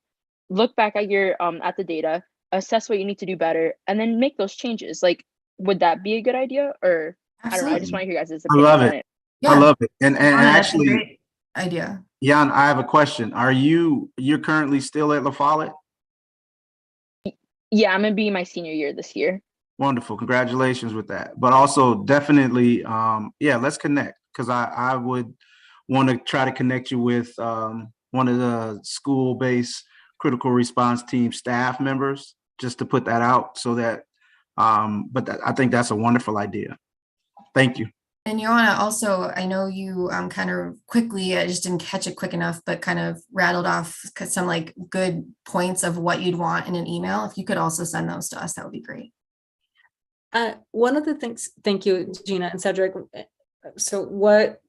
look back at your at the data, assess what you need to do better, and then make those changes. Like, would that be a good idea? Or Absolutely. I don't know. I just want to hear you guys' I opinions love on it. it. I love it. And That's a actually, great idea. Jan, I have a question. You're currently still at La Follette? Yeah, I'm gonna be my senior year this year. Wonderful. Congratulations with that. But also definitely, let's connect, because I would want to try to connect you with one of the school-based critical response team staff members, just to put that out so that I think that's a wonderful idea. Thank you. And Joanna, also, I know you kind of quickly, I just didn't catch it quick enough, but kind of rattled off some like good points of what you'd want in an email. If you could also send those to us, that would be great. One of the things, thank you, Gina and Cedric. So what,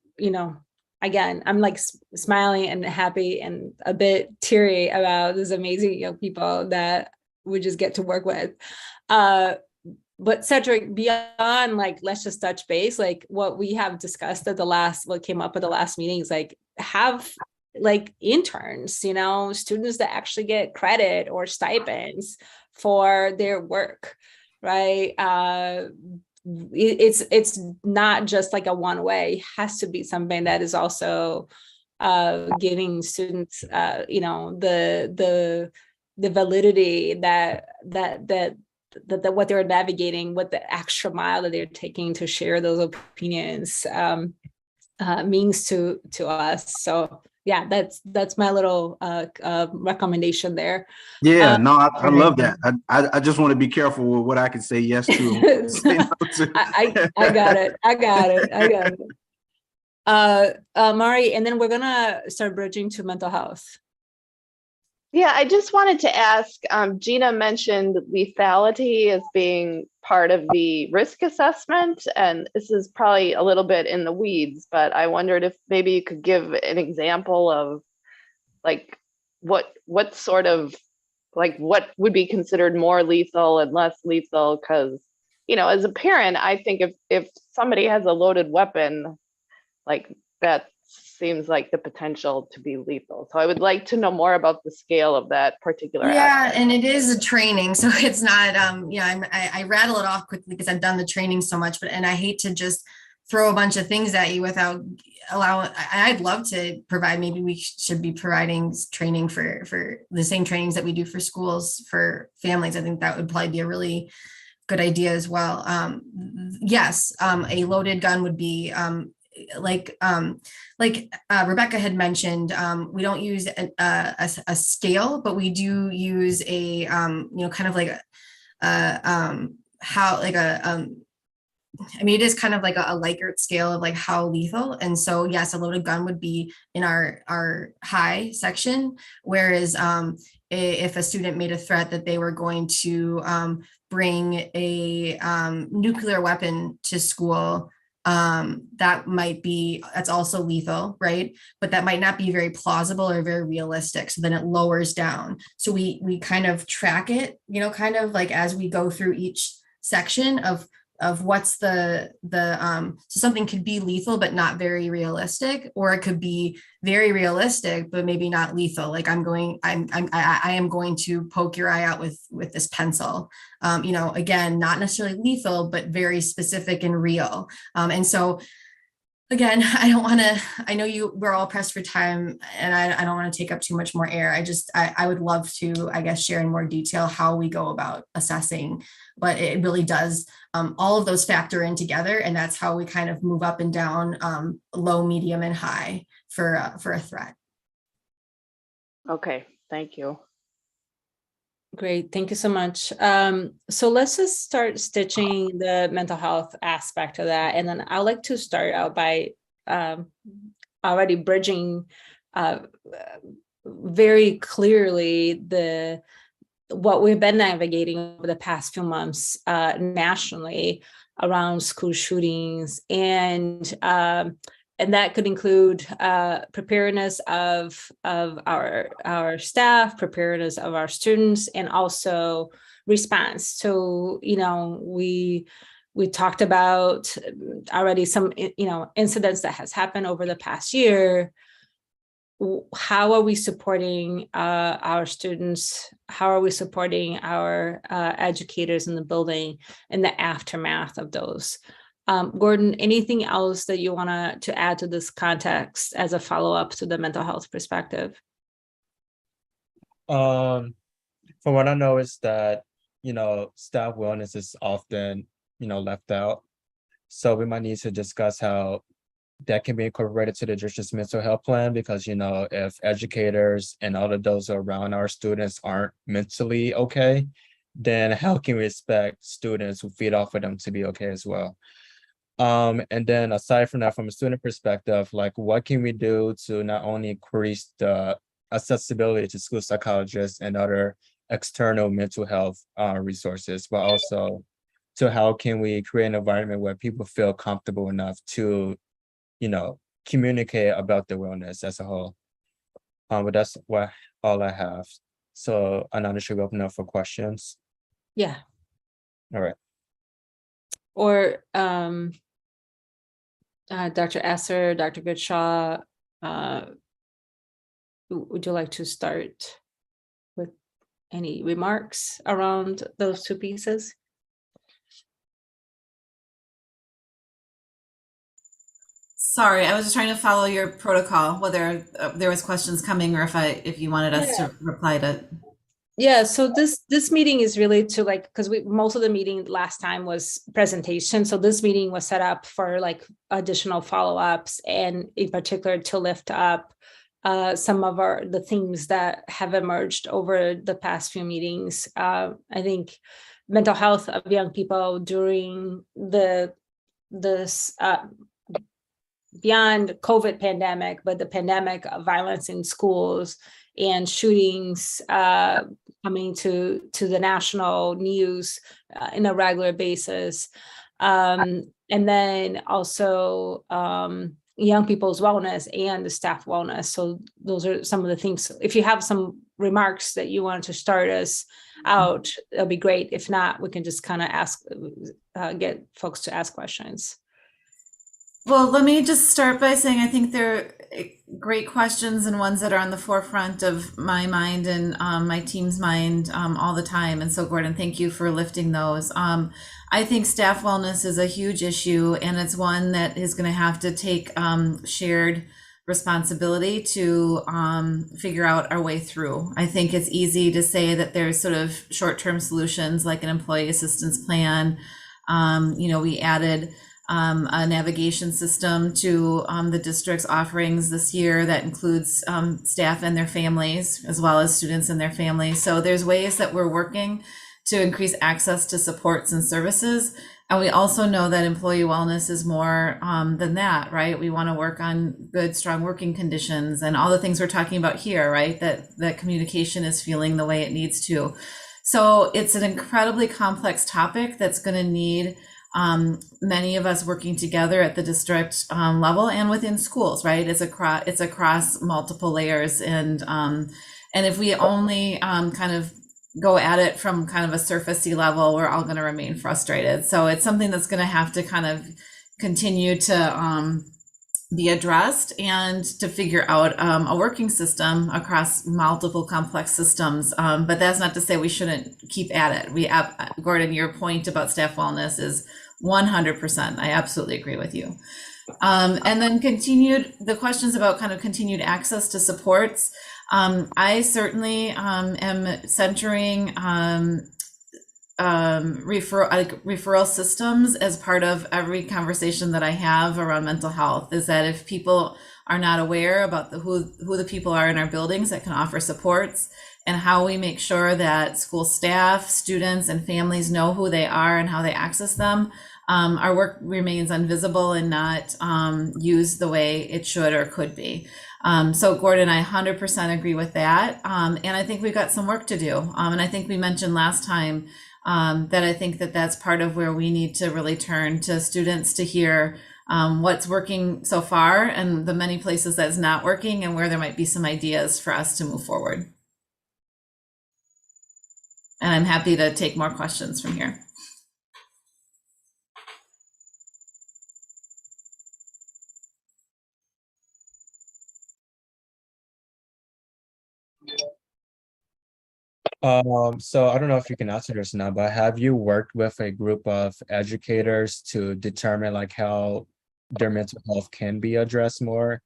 again, I'm like smiling and happy and a bit teary about this amazing young people that we just get to work with. But Cedric, beyond like, let's just touch base, like what we have discussed at what came up at the last meeting is like, have like interns, students that actually get credit or stipends for their work, right? It's not just like a one way. It has to be something that is also giving students, the validity that what they're navigating, what the extra mile that they're taking to share those opinions means to us. So yeah, that's my little recommendation there. Yeah, no, I love that. I just want to be careful with what I can say yes to. And say no to. I got it. Mari, and then we're gonna start bridging to mental health. Yeah, I just wanted to ask, Gina mentioned lethality as being part of the risk assessment, and this is probably a little bit in the weeds, but I wondered if maybe you could give an example of like what sort of, like what would be considered more lethal and less lethal, because as a parent, I think if somebody has a loaded weapon, like that seems like the potential to be lethal. So I would like to know more about the scale of that particular aspect. And it is a training, so it's not I rattle it off quickly because I've done the training so much, and I hate to just throw a bunch of things at you without allowing. I'd love to provide, maybe we should be providing training for the same trainings that we do for schools for families. I think that would probably be a really good idea as well. Yes, a loaded gun would be like Rebecca had mentioned, we don't use a scale, but we do use a kind of like it is kind of like a Likert scale of like how lethal. And so yes, a loaded gun would be in our high section, whereas if a student made a threat that they were going to bring a nuclear weapon to school, that's also lethal, right? But that might not be very plausible or very realistic. So then it lowers down. So we kind of track it, kind of like as we go through each section of what's so something could be lethal but not very realistic, or it could be very realistic but maybe not lethal. Like I am going to poke your eye out with this pencil. Again, not necessarily lethal, but very specific and real. And so again, I know we're all pressed for time, and I don't want to take up too much more air. I would love to, I guess, share in more detail how we go about assessing, but it really does, all of those factor in together, and that's how we kind of move up and down, low, medium, and high for a threat. Okay, thank you. Great, thank you so much. So let's just start stitching the mental health aspect of that. And then I'd like to start out by already bridging very clearly what we've been navigating over the past few months nationally around school shootings, and that could include preparedness of our staff, preparedness of our students, and also response. So, we talked about already some, incidents that has happened over the past year. How are we supporting our students? How are we supporting our educators in the building in the aftermath of those? Gordon, anything else that you want to add to this context as a follow-up to the mental health perspective? From what I know is that, staff wellness is often, left out. So we might need to discuss how that can be incorporated to the district's mental health plan, because, if educators and all of those around our students aren't mentally okay, then how can we expect students who feed off of them to be okay as well? And then aside from that, from a student perspective, like what can we do to not only increase the accessibility to school psychologists and other external mental health resources, but also to how can we create an environment where people feel comfortable enough to, communicate about their wellness as a whole. But that's all I have. So Ananda, should we open up for questions? Yeah. All right. Or Dr. Esser, Dr. Goodshaw, would you like to start with any remarks around those two pieces? Sorry, I was just trying to follow your protocol, whether there was questions coming or if you wanted us to reply to. Yeah, so this meeting is really to because most of the meeting last time was presentation. So this meeting was set up for additional follow-ups, and in particular to lift up some of the themes that have emerged over the past few meetings. I think mental health of young people during this beyond COVID pandemic, but the pandemic of violence in schools and shootings coming to the national news in a regular basis. And then also young people's wellness and the staff wellness. So those are some of the things. If you have some remarks that you want to start us out, that'll be great. If not, we can just kind of get folks to ask questions. Well, let me just start by saying I think they're great questions and ones that are on the forefront of my mind and my team's mind all the time. And so, Gordon, thank you for lifting those. I think staff wellness is a huge issue, and it's one that is going to have to take shared responsibility to figure out our way through. I think it's easy to say that there's sort of short-term solutions like an employee assistance plan. We added a navigation system to the district's offerings this year that includes staff and their families, as well as students and their families. So there's ways that we're working to increase access to supports and services. And we also know that employee wellness is more than that, right? We want to work on good, strong working conditions and all the things we're talking about here, right? That communication is feeling the way it needs to. So it's an incredibly complex topic that's going to need many of us working together at the district level and within schools, right? It's across multiple layers, and if we only kind of go at it from kind of a surfacey level, we're all going to remain frustrated. So it's something that's going to have to kind of continue to be addressed and to figure out a working system across multiple complex systems. But that's not to say we shouldn't keep at it. Gordon, your point about staff wellness is 100%. I absolutely agree with you. And then the questions about kind of continued access to supports. I certainly am centering referral systems as part of every conversation that I have around mental health. Is that if people are not aware about who the people are in our buildings that can offer supports, and how we make sure that school staff, students, and families know who they are and how they access them, our work remains invisible and not used the way it should or could be. So Gordon, I 100% agree with that. And I think we've got some work to do. And I think we mentioned last time that I think that that's part of where we need to really turn to students to hear what's working so far and the many places that's not working, and where there might be some ideas for us to move forward. And I'm happy to take more questions from here. So I don't know if you can answer this now, but have you worked with a group of educators to determine how their mental health can be addressed more?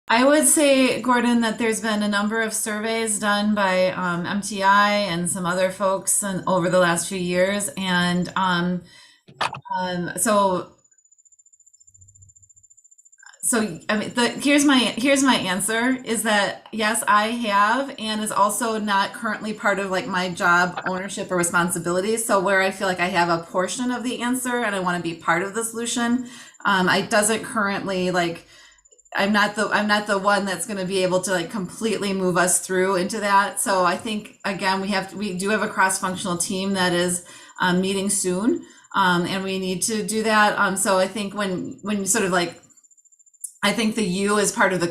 I would say, Gordon, that there's been a number of surveys done by MTI and some other folks over the last few years. So So I mean, here's my answer is that yes, I have, and is also not currently part of like my job ownership or responsibilities. So where I feel like I have a portion of the answer and I want to be part of the solution, I doesn't currently like. I'm not the one that's going to be able to like completely move us through into that. So I think again we do have a cross-functional team that is meeting soon, and we need to do that. So I think when you sort of like. I think the you is part of the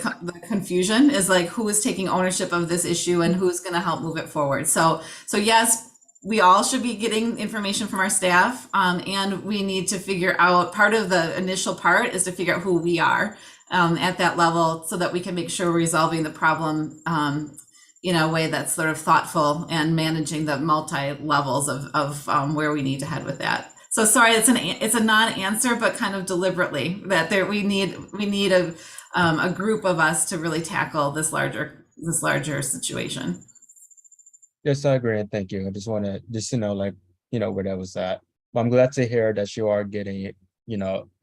confusion is like who is taking ownership of this issue and who's going to help move it forward. So yes, we all should be getting information from our staff, and we need to figure out part of the initial part is to figure out who we are at that level so that we can make sure we're resolving the problem in a way that's sort of thoughtful and managing the multi levels of where we need to head with that. So sorry, it's a non-answer, but kind of deliberately that we need a group of us to really tackle this larger situation. Yes, I agree, and thank you. I just wanted to know, like, where that was at. But I'm glad to hear that you are getting,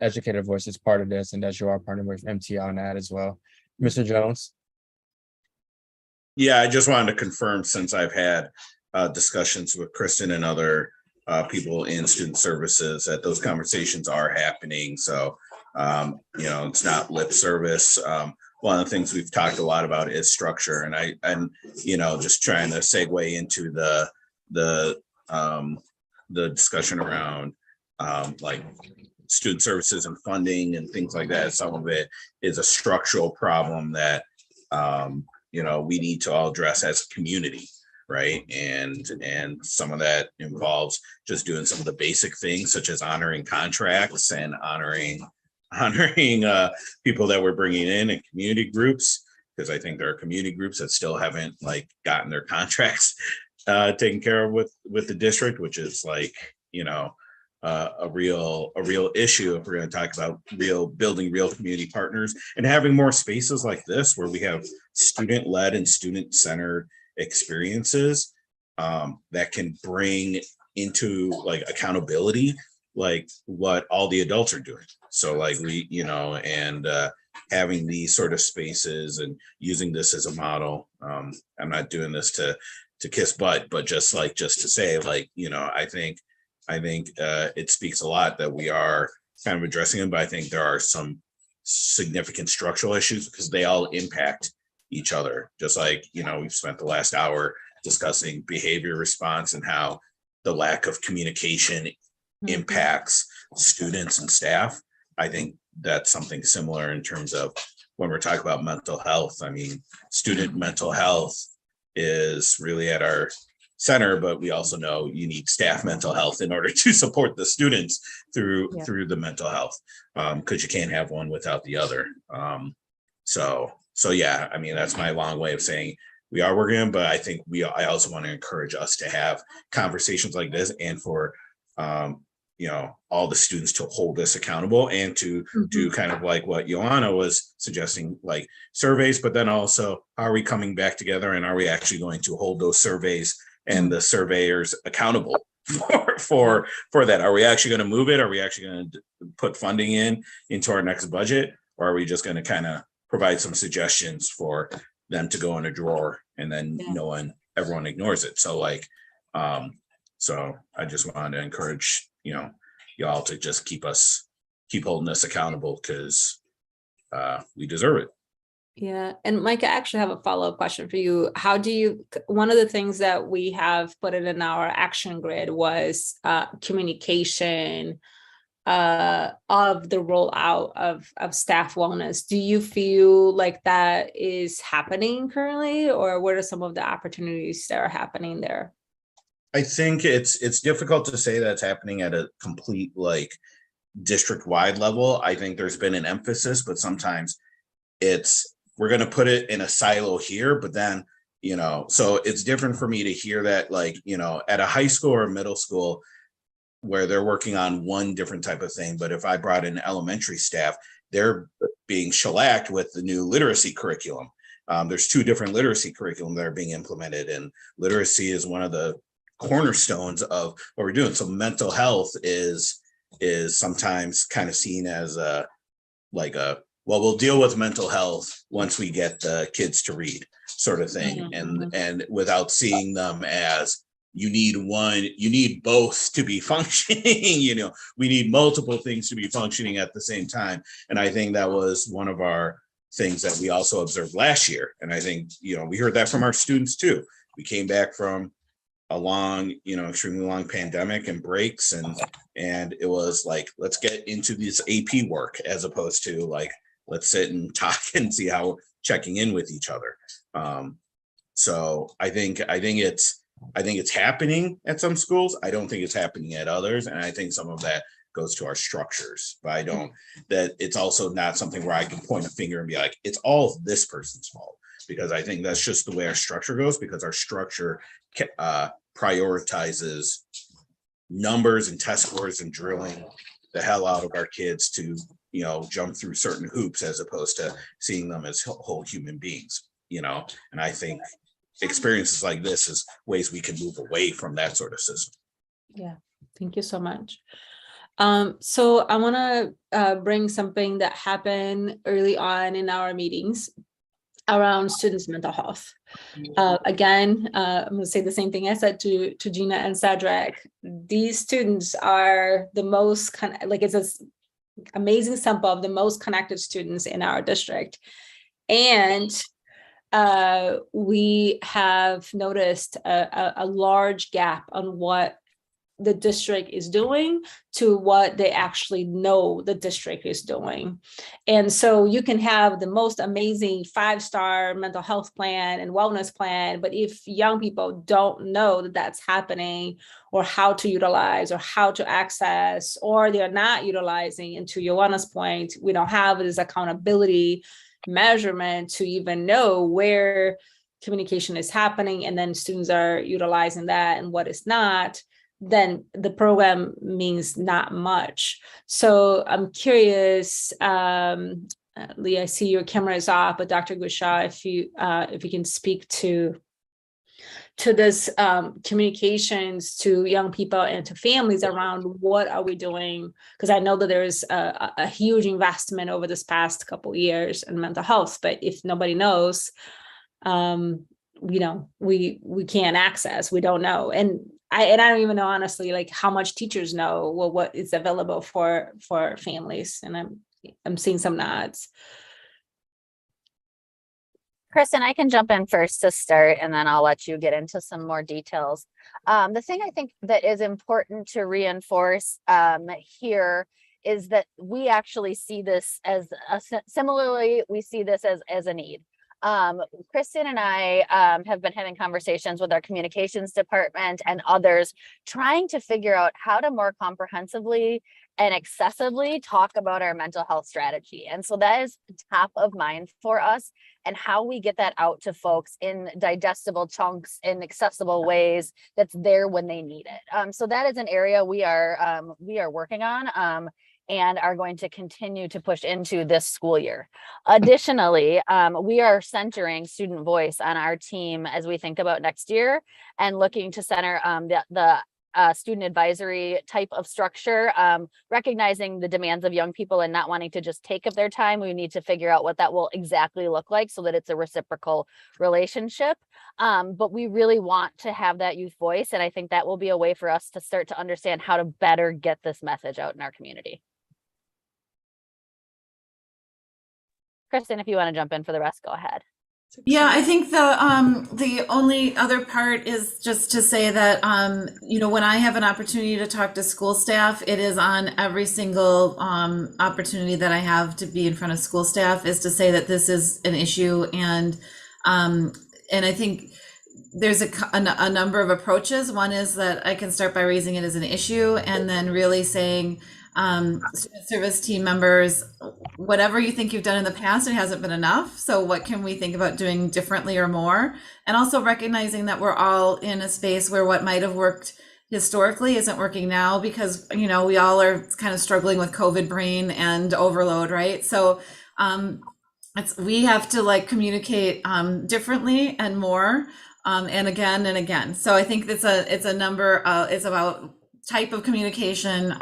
educator voice as part of this, and that you are partnering with MTI on that as well. Mr. Jones? Yeah, I just wanted to confirm, since I've had discussions with Kristen and other people in student services, that those conversations are happening. So, it's not lip service. One of the things we've talked a lot about is structure, and I'm just trying to segue into the discussion around like student services and funding and things like that. Some of it is a structural problem that we need to all address as a community. Right. And some of that involves just doing some of the basic things, such as honoring contracts and honoring people that we're bringing in community groups, because I think there are community groups that still haven't like gotten their contracts taken care of with the district, which is like, a real issue if we're going to talk about building real community partners and having more spaces like this where we have student-led and student-centered experiences that can bring into like accountability, like what all the adults are doing. So like having these sort of spaces and using this as a model. I'm not doing this to kiss butt, but just to say, like, I think it speaks a lot that we are kind of addressing them, but I think there are some significant structural issues because they all impact each other. Just like, we've spent the last hour discussing behavior response and how the lack of communication impacts students and staff. I think that's something similar in terms of when we're talking about mental health. I mean, student mental health is really at our center, but we also know you need staff mental health in order to support the students through the mental health, because you can't have one without the other. So yeah, I mean, that's my long way of saying we are working, but I think I also want to encourage us to have conversations like this and for all the students to hold this accountable and to do kind of like what Joanna was suggesting, like surveys, but then also, are we coming back together and are we actually going to hold those surveys and the surveyors accountable for that? Are we actually going to move it? Are we actually going to put funding into our next budget? Or are we just going to kind of provide some suggestions for them to go in a drawer and then everyone ignores it? So like, so I just wanted to encourage, y'all to just keep holding us accountable because we deserve it. Yeah. And Mike, I actually have a follow-up question for you. One of the things that we have put in our action grid was communication of the rollout of staff wellness. Do you feel like that is happening currently, or what are some of the opportunities that are happening there? I think it's difficult to say that's happening at a complete like district-wide level. I think there's been an emphasis, but sometimes we're going to put it in a silo here, but then, so it's different for me to hear that like, at a high school or middle school where they're working on one different type of thing. But if I brought in elementary staff, they're being shellacked with the new literacy curriculum. There's 2 different literacy curriculum that are being implemented, and literacy is one of the cornerstones of what we're doing. So mental health is sometimes kind of seen as a well, we'll deal with mental health once we get the kids to read, sort of thing. And without seeing them as, you need both to be functioning. We need multiple things to be functioning at the same time. And I think that was one of our things that we also observed last year. And I think, we heard that from our students too. We came back from a long, extremely long pandemic and breaks, and it was like, let's get into this AP work, as opposed to like, let's sit and talk and see how we're checking in with each other. So I think it's happening at some schools. I don't think it's happening at others. And I think some of that goes to our structures, but that it's also not something where I can point a finger and be like, it's all this person's fault, because I think that's just the way our structure goes, because our structure prioritizes numbers and test scores and drilling the hell out of our kids to, jump through certain hoops, as opposed to seeing them as whole human beings, and I think experiences like this is ways we can move away from that sort of system. Yeah, thank you so much. So I want to bring something that happened early on in our meetings around students' mental health. Again, I'm going to say the same thing I said to Gina and Cedric. These students are the most it's an amazing sample of the most connected students in our district. And we have noticed a large gap on what the district is doing to what they actually know the district is doing. And so you can have the most amazing 5-star mental health plan and wellness plan, but if young people don't know that that's happening, or how to utilize, or how to access, or they're not utilizing, and to Joanna's point, we don't have this accountability measurement to even know where communication is happening, and then students are utilizing that and what is not, then the program means not much. So I'm curious, Lee, I see your camera is off, but Dr. Gusha, if you can speak to this communications to young people and to families around what are we doing, because I know that there's a huge investment over this past couple of years in mental health, but if nobody knows, we can't access, we don't know. And I don't even know, honestly, like how much teachers know what is available for families. And I'm seeing some nods. Kristen, I can jump in first to start, and then I'll let you get into some more details. The thing I think that is important to reinforce here is that we actually see this as similarly, we see this as a need. Kristen and I have been having conversations with our communications department and others, trying to figure out how to more comprehensively and accessibly talk about our mental health strategy. And so that is top of mind for us, and how we get that out to folks in digestible chunks, in accessible ways that's there when they need it. So that is an area we are working on. And are going to continue to push into this school year. Additionally, we are centering student voice on our team as we think about next year, and looking to center the student advisory type of structure, recognizing the demands of young people and not wanting to just take up their time. We need to figure out what that will exactly look like so that it's a reciprocal relationship. But we really want to have that youth voice. And I think that will be a way for us to start to understand how to better get this message out in our community. Kristen, if you want to jump in for the rest, go ahead. Yeah, I think the only other part is just to say that when I have an opportunity to talk to school staff, it is on every single opportunity that I have to be in front of school staff, is to say that this is an issue, and I think there's a number of approaches. One is that I can start by raising it as an issue, and then really saying, service team members, whatever you think you've done in the past, it hasn't been enough. So what can we think about doing differently or more? And also recognizing that we're all in a space where what might have worked historically isn't working now, because, we all are kind of struggling with COVID brain and overload, right? So we have to communicate differently and more, and again and again. So I think it's a number, it's about type of communication,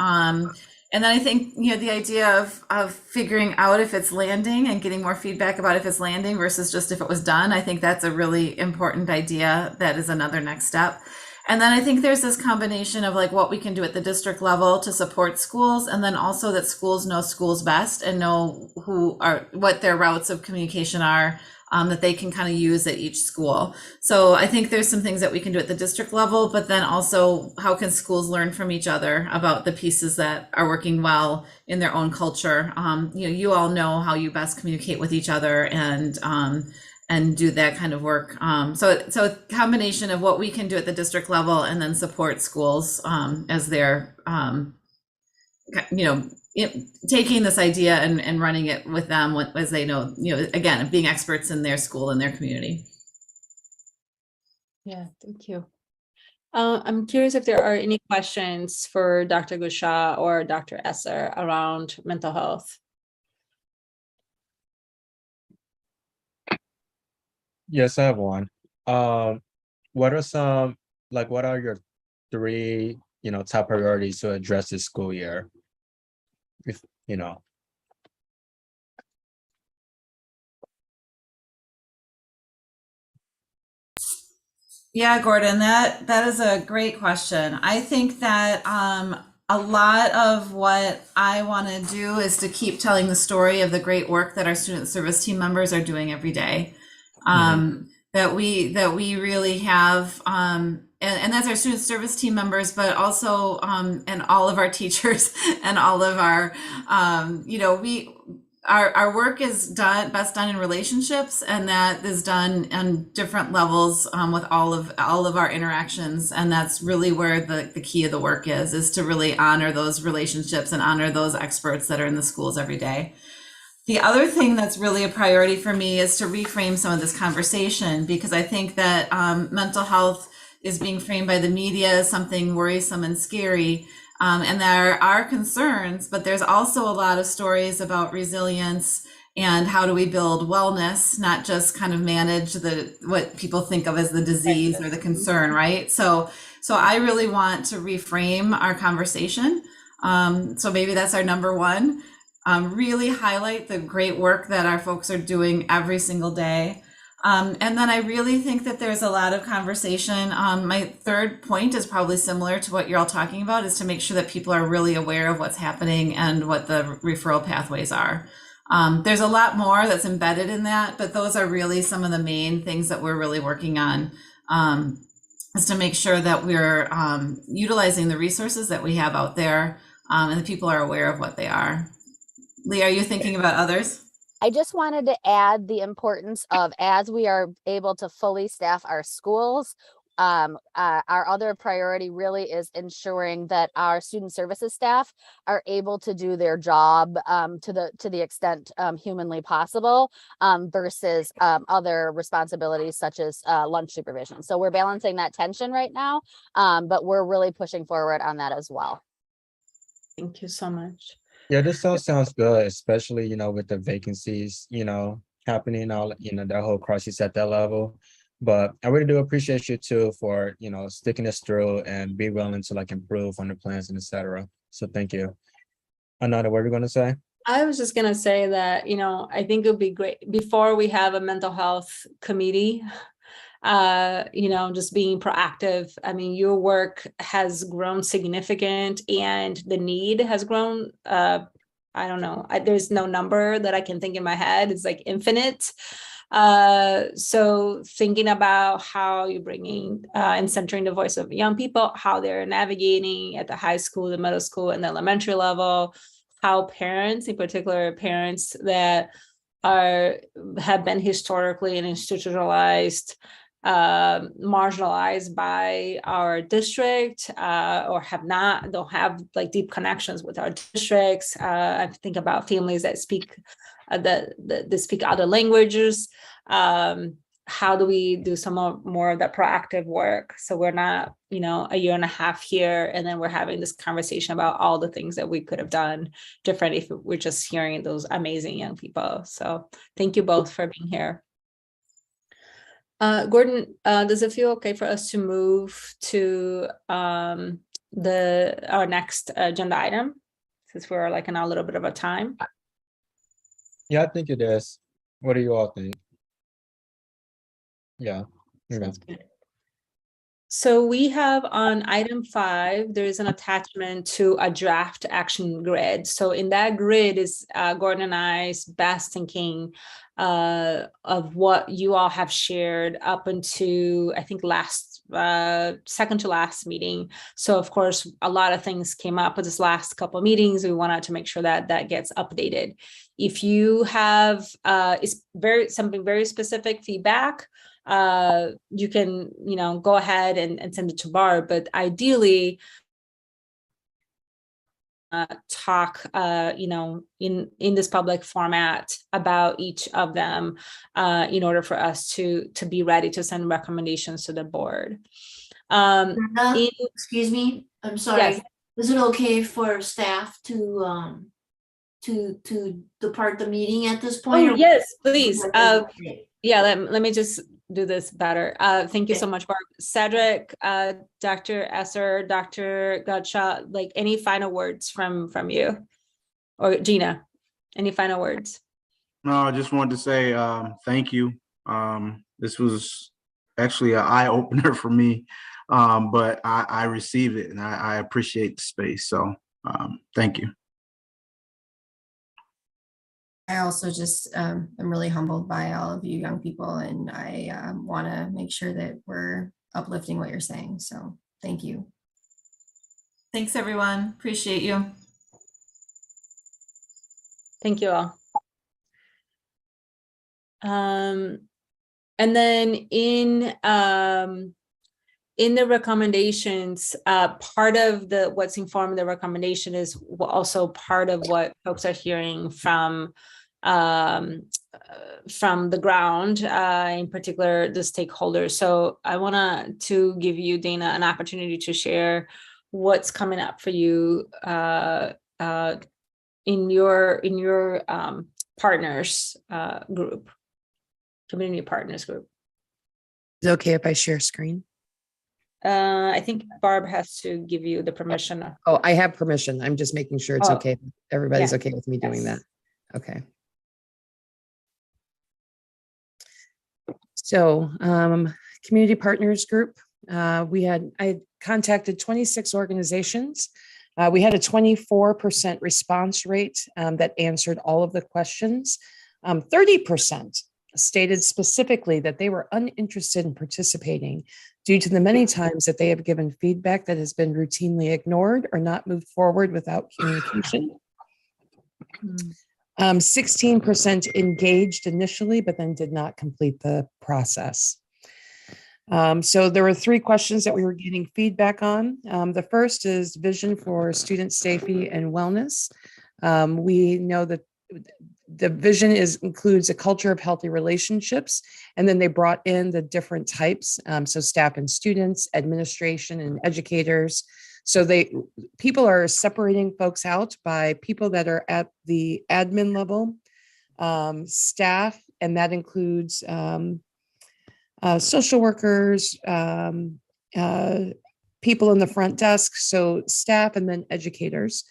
And then I think, the idea of figuring out if it's landing and getting more feedback about if it's landing versus just if it was done, I think that's a really important idea. That is another next step. And then I think there's this combination of like what we can do at the district level to support schools, and then also that schools know schools best and know what their routes of communication are, that they can kind of use at each school. So I think there's some things that we can do at the district level, but then also how can schools learn from each other about the pieces that are working well in their own culture. You all know how you best communicate with each other and do that kind of work. So a combination of what we can do at the district level and then support schools as they're, taking this idea and running it with them as they know, again, being experts in their school and their community. Yeah, thank you. I'm curious if there are any questions for Dr. Gusha or Dr. Esser around mental health. Yes, I have one. What are your three, top priorities to address this school year? If, Yeah, Gordon, that is a great question. I think that a lot of what I want to do is to keep telling the story of the great work that our student service team members are doing every day. That we really have, and that's our student service team members, but also and all of our teachers and all of our, our work is best done in relationships, and that is done on different levels with all of our interactions, and that's really where the key of the work is to really honor those relationships and honor those experts that are in the schools every day. The other thing that's really a priority for me is to reframe some of this conversation, because I think that mental health is being framed by the media as something worrisome and scary. And there are concerns, but there's also a lot of stories about resilience and how do we build wellness, not just kind of manage what people think of as the disease or the concern, right? So I really want to reframe our conversation. So maybe that's our number one. Really highlight the great work that our folks are doing every single day. And then I really think that there's a lot of conversation. My third point is probably similar to what you're all talking about, is to make sure that people are really aware of what's happening and what the referral pathways are. There's a lot more that's embedded in that, but those are really some of the main things that we're really working on, is to make sure that we're utilizing the resources that we have out there, and the people are aware of what they are. Lee, are you thinking about others? I just wanted to add the importance of, as we are able to fully staff our schools, our other priority really is ensuring that our student services staff are able to do their job to the extent humanly possible, versus other responsibilities such as lunch supervision. So we're balancing that tension right now, but we're really pushing forward on that as well. Thank you so much. Yeah, this all sounds good, especially, with the vacancies, happening, all, the whole crisis at that level. But I really do appreciate you too for, sticking this through and be willing to improve on the plans and etc. So thank you. Another word you're going to say? I was just going to say that, I think it would be great before we have a mental health committee, just being proactive. I mean, your work has grown significant and the need has grown. I don't know. There's no number that I can think in my head. It's like infinite. So thinking about how you're bringing and centering the voice of young people, how they're navigating at the high school, the middle school, and the elementary level, how parents, in particular parents that have been historically and institutionalized, marginalized by our district, or don't have deep connections with our districts. I think about families that speak that speak other languages. How do we do some more of that proactive work, so we're not a year and a half here and then we're having this conversation about all the things that we could have done different if we're just hearing those amazing young people. So thank you both for being here. Gordon, does it feel okay for us to move to our next agenda item? Because we're like in a little bit of a time. Yeah, I think it is. What do you all think? Yeah. Okay. So we have on item 5, there is an attachment to a draft action grid. So in that grid is Gordon and I's best thinking of what you all have shared up into, I think, second to last meeting. So of course, a lot of things came up with this last couple of meetings. We wanted to make sure that that gets updated. If you have something very specific feedback, you can, go ahead and send it to Barb, but ideally, talk, in this public format about each of them, in order for us to be ready to send recommendations to the board. Excuse me, I'm sorry. Yes. Is it okay for staff to depart the meeting at this point? Oh, yes, please. Yeah, let me just do this better. Thank you so much, Barb. Cedric, Dr. Esser, Dr. Gottschalk, like any final words from you? Or Gina, any final words? No, I just wanted to say thank you. This was actually an eye opener for me, but I receive it and I appreciate the space. So thank you. I also just am really humbled by all of you young people, and I want to make sure that we're uplifting what you're saying. So thank you. Thanks, everyone. Appreciate you. Thank you all. And then in the recommendations, part of what's informed the recommendation is also part of what folks are hearing from the ground, in particular the stakeholders. So I want to give you, Dana, an opportunity to share what's coming up for you in your partners group, community partners group. Is it okay if I share screen? I think Barb has to give you the permission. Oh, I have permission. I'm just making sure it's okay. Everybody's okay with me doing that. Okay. So, community partners group, I contacted 26 organizations. We had a 24% response rate that answered all of the questions. 30% stated specifically that they were uninterested in participating due to the many times that they have given feedback that has been routinely ignored or not moved forward without communication. 16% engaged initially, but then did not complete the process. So there were 3 questions that we were getting feedback on. The first is vision for student safety and wellness. We know that the vision includes a culture of healthy relationships, and then they brought in the different types, so staff and students, administration and educators. So people are separating folks out by people that are at the admin level, staff, and that includes social workers, people in the front desk, so staff and then educators.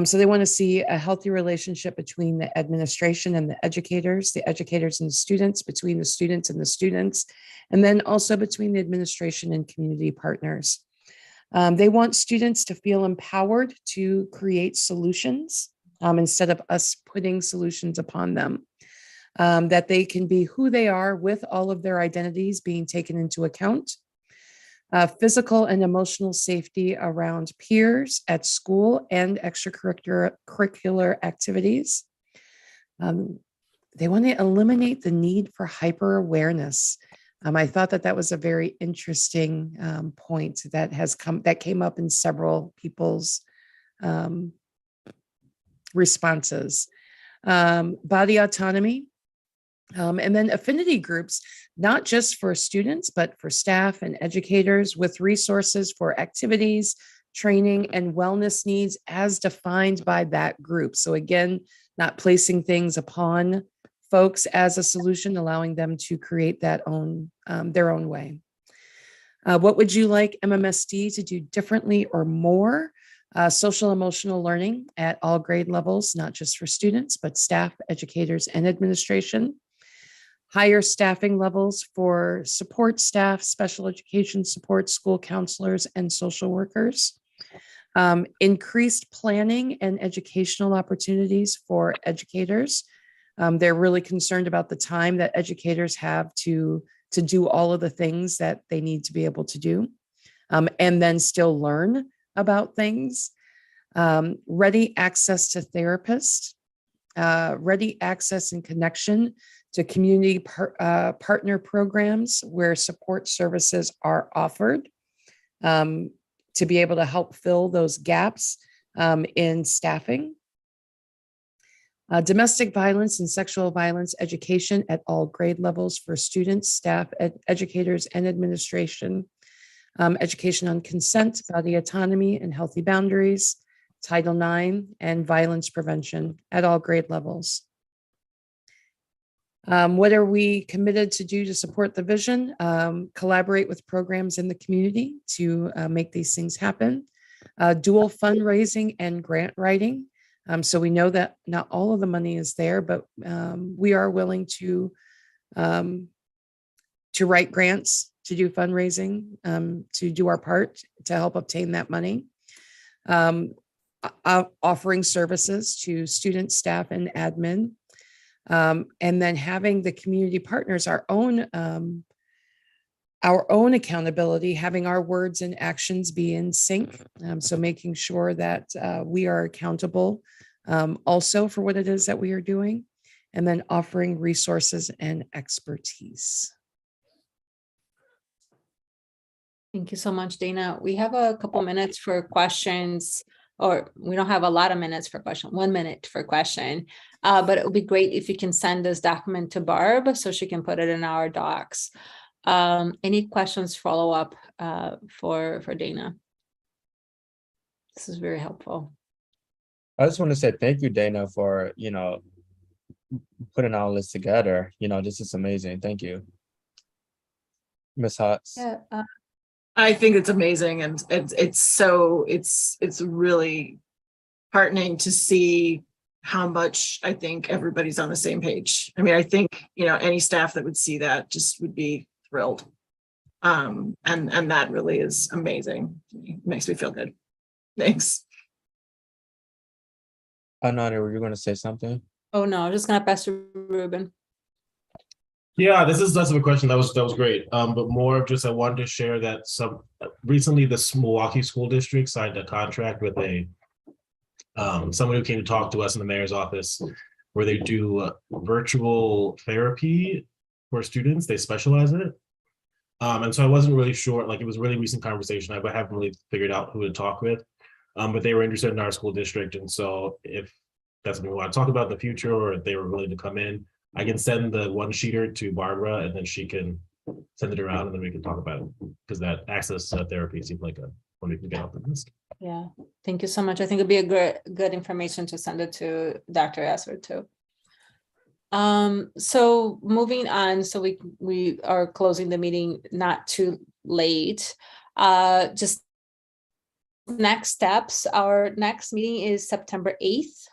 So they want to see a healthy relationship between the administration and the educators and the students, between the students and the students, and then also between the administration and community partners. They want students to feel empowered to create solutions instead of us putting solutions upon them. That they can be who they are with all of their identities being taken into account. Physical and emotional safety around peers at school and extracurricular activities. They want to eliminate the need for hyper awareness. I thought that was a very interesting point that came up in several people's responses. Body autonomy. And then affinity groups, not just for students, but for staff and educators with resources for activities, training, and wellness needs as defined by that group. So again, not placing things upon folks as a solution, allowing them to create their own way. What would you like MMSD to do differently or more? Social emotional learning at all grade levels, not just for students, but staff, educators, and administration. Higher staffing levels for support staff, special education support, school counselors, and social workers. Increased planning and educational opportunities for educators. They're really concerned about the time that educators have to do all of the things that they need to be able to do, and then still learn about things. Ready access to therapists, ready access and connection to community partner programs where support services are offered, to be able to help fill those gaps in staffing. Domestic violence and sexual violence education at all grade levels for students, staff, educators, and administration. Education on consent, body autonomy, and healthy boundaries, Title IX, and violence prevention at all grade levels. What are we committed to do to support the vision? Collaborate with programs in the community to make these things happen. Dual fundraising and grant writing. So we know that not all of the money is there, but we are willing to write grants, to do fundraising, to do our part to help obtain that money. Offering services to students, staff, and admin. And then having the community partners, our own accountability, having our words and actions be in sync. So making sure that we are accountable also for what it is that we are doing, and then offering resources and expertise. Thank you so much, Dana. We have a couple minutes for questions, or we don't have a lot of minutes for question, 1 minute for question, but it would be great if you can send this document to Barb so she can put it in our docs. Any questions, follow up for Dana? This is very helpful. I just want to say thank you, Dana, for, putting all this together. This is amazing. Thank you. Ms. Hotz. Yeah. I think it's amazing, and it's really heartening to see how much I think everybody's on the same page. I mean, I think any staff that would see that just would be thrilled, and that really is amazing. It makes me feel good. Thanks. Ananda, were you going to say something? Oh no, I'm just gonna pass to Ruben. Yeah, this is less of a question. That was great. But more of just I wanted to share that recently the Milwaukee School District signed a contract with someone who came to talk to us in the mayor's office, where they do virtual therapy for students. They specialize in it. And so I wasn't really sure, like it was a really recent conversation. I haven't really figured out who to talk with, but they were interested in our school district. And so if that's something we want to talk about in the future, or if they were willing to come in, I can send the one-sheeter to Barbara, and then she can send it around, and then we can talk about it, because that access to therapy seems like one we can get off the list. Yeah, thank you so much. I think it'd be a good information to send it to Dr. Esser too. So moving on, so we are closing the meeting not too late. Just next steps, our next meeting is September 8th.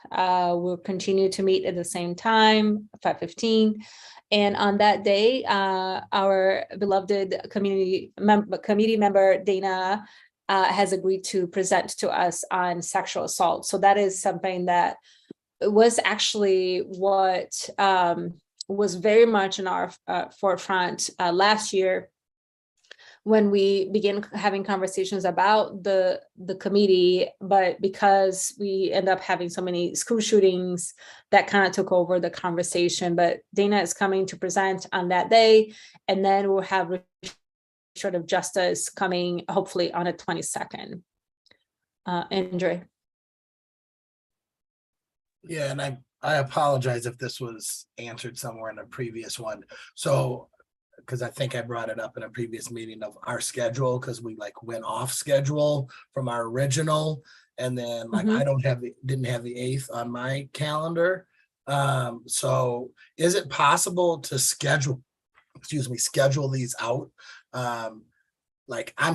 We'll continue to meet at the same time, 5:15. And on that day, our beloved committee member, Dana, has agreed to present to us on sexual assault. So that is something that was actually what was very much in our forefront last year, when we began having conversations about the committee, but because we end up having so many school shootings, that kind of took over the conversation. But Dana is coming to present on that day, and then we'll have sort of justice coming hopefully on the 22nd. Andre. Yeah, and I apologize if this was answered somewhere in a previous one. So, because I think I brought it up in a previous meeting of our schedule, because we went off schedule from our original, and then I didn't have the 8th on my calendar. So is it possible to schedule these out? I'm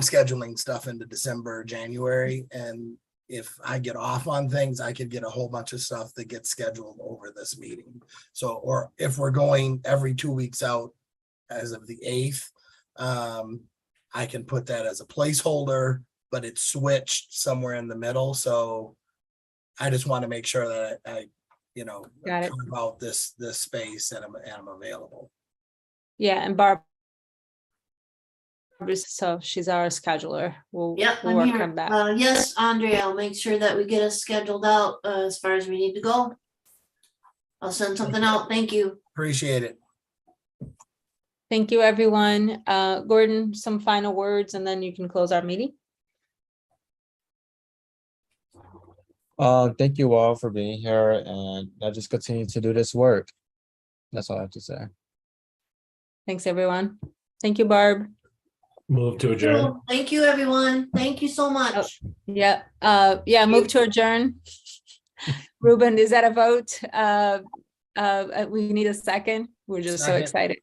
scheduling stuff into December, January, and if I get off on things, I could get a whole bunch of stuff that gets scheduled over this meeting. So, or if we're going every 2 weeks out as of the 8th, I can put that as a placeholder, but it's switched somewhere in the middle. So I just want to make sure that I Got it. carve out this space and I'm available. Yeah, and Barb, so she's our scheduler. We'll Yep, we'll I'm work here. on that. Yes, Andre, I'll make sure that we get us scheduled out as far as we need to go. I'll send something out. Thank you. Appreciate it. Thank you, everyone. Gordon, some final words, and then you can close our meeting. Thank you all for being here, and I just continue to do this work. That's all I have to say. Thanks, everyone. Thank you, Barb. Move to adjourn. Thank you, everyone. Thank you so much. Yeah, yeah, move to adjourn. Ruben, is that a vote? We need a second. We're just so Second. excited.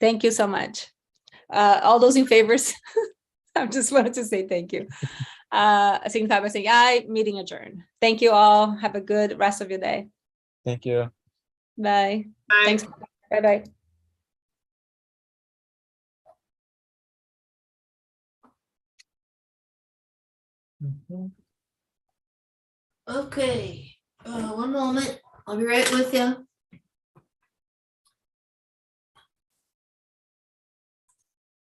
Thank you so much. All those in favor, I just wanted to say thank you. Signify by saying aye, meeting adjourned. Thank you all. Have a good rest of your day. Thank you. Bye. Bye. Thanks. Bye-bye. Okay, one moment. I'll be right with you.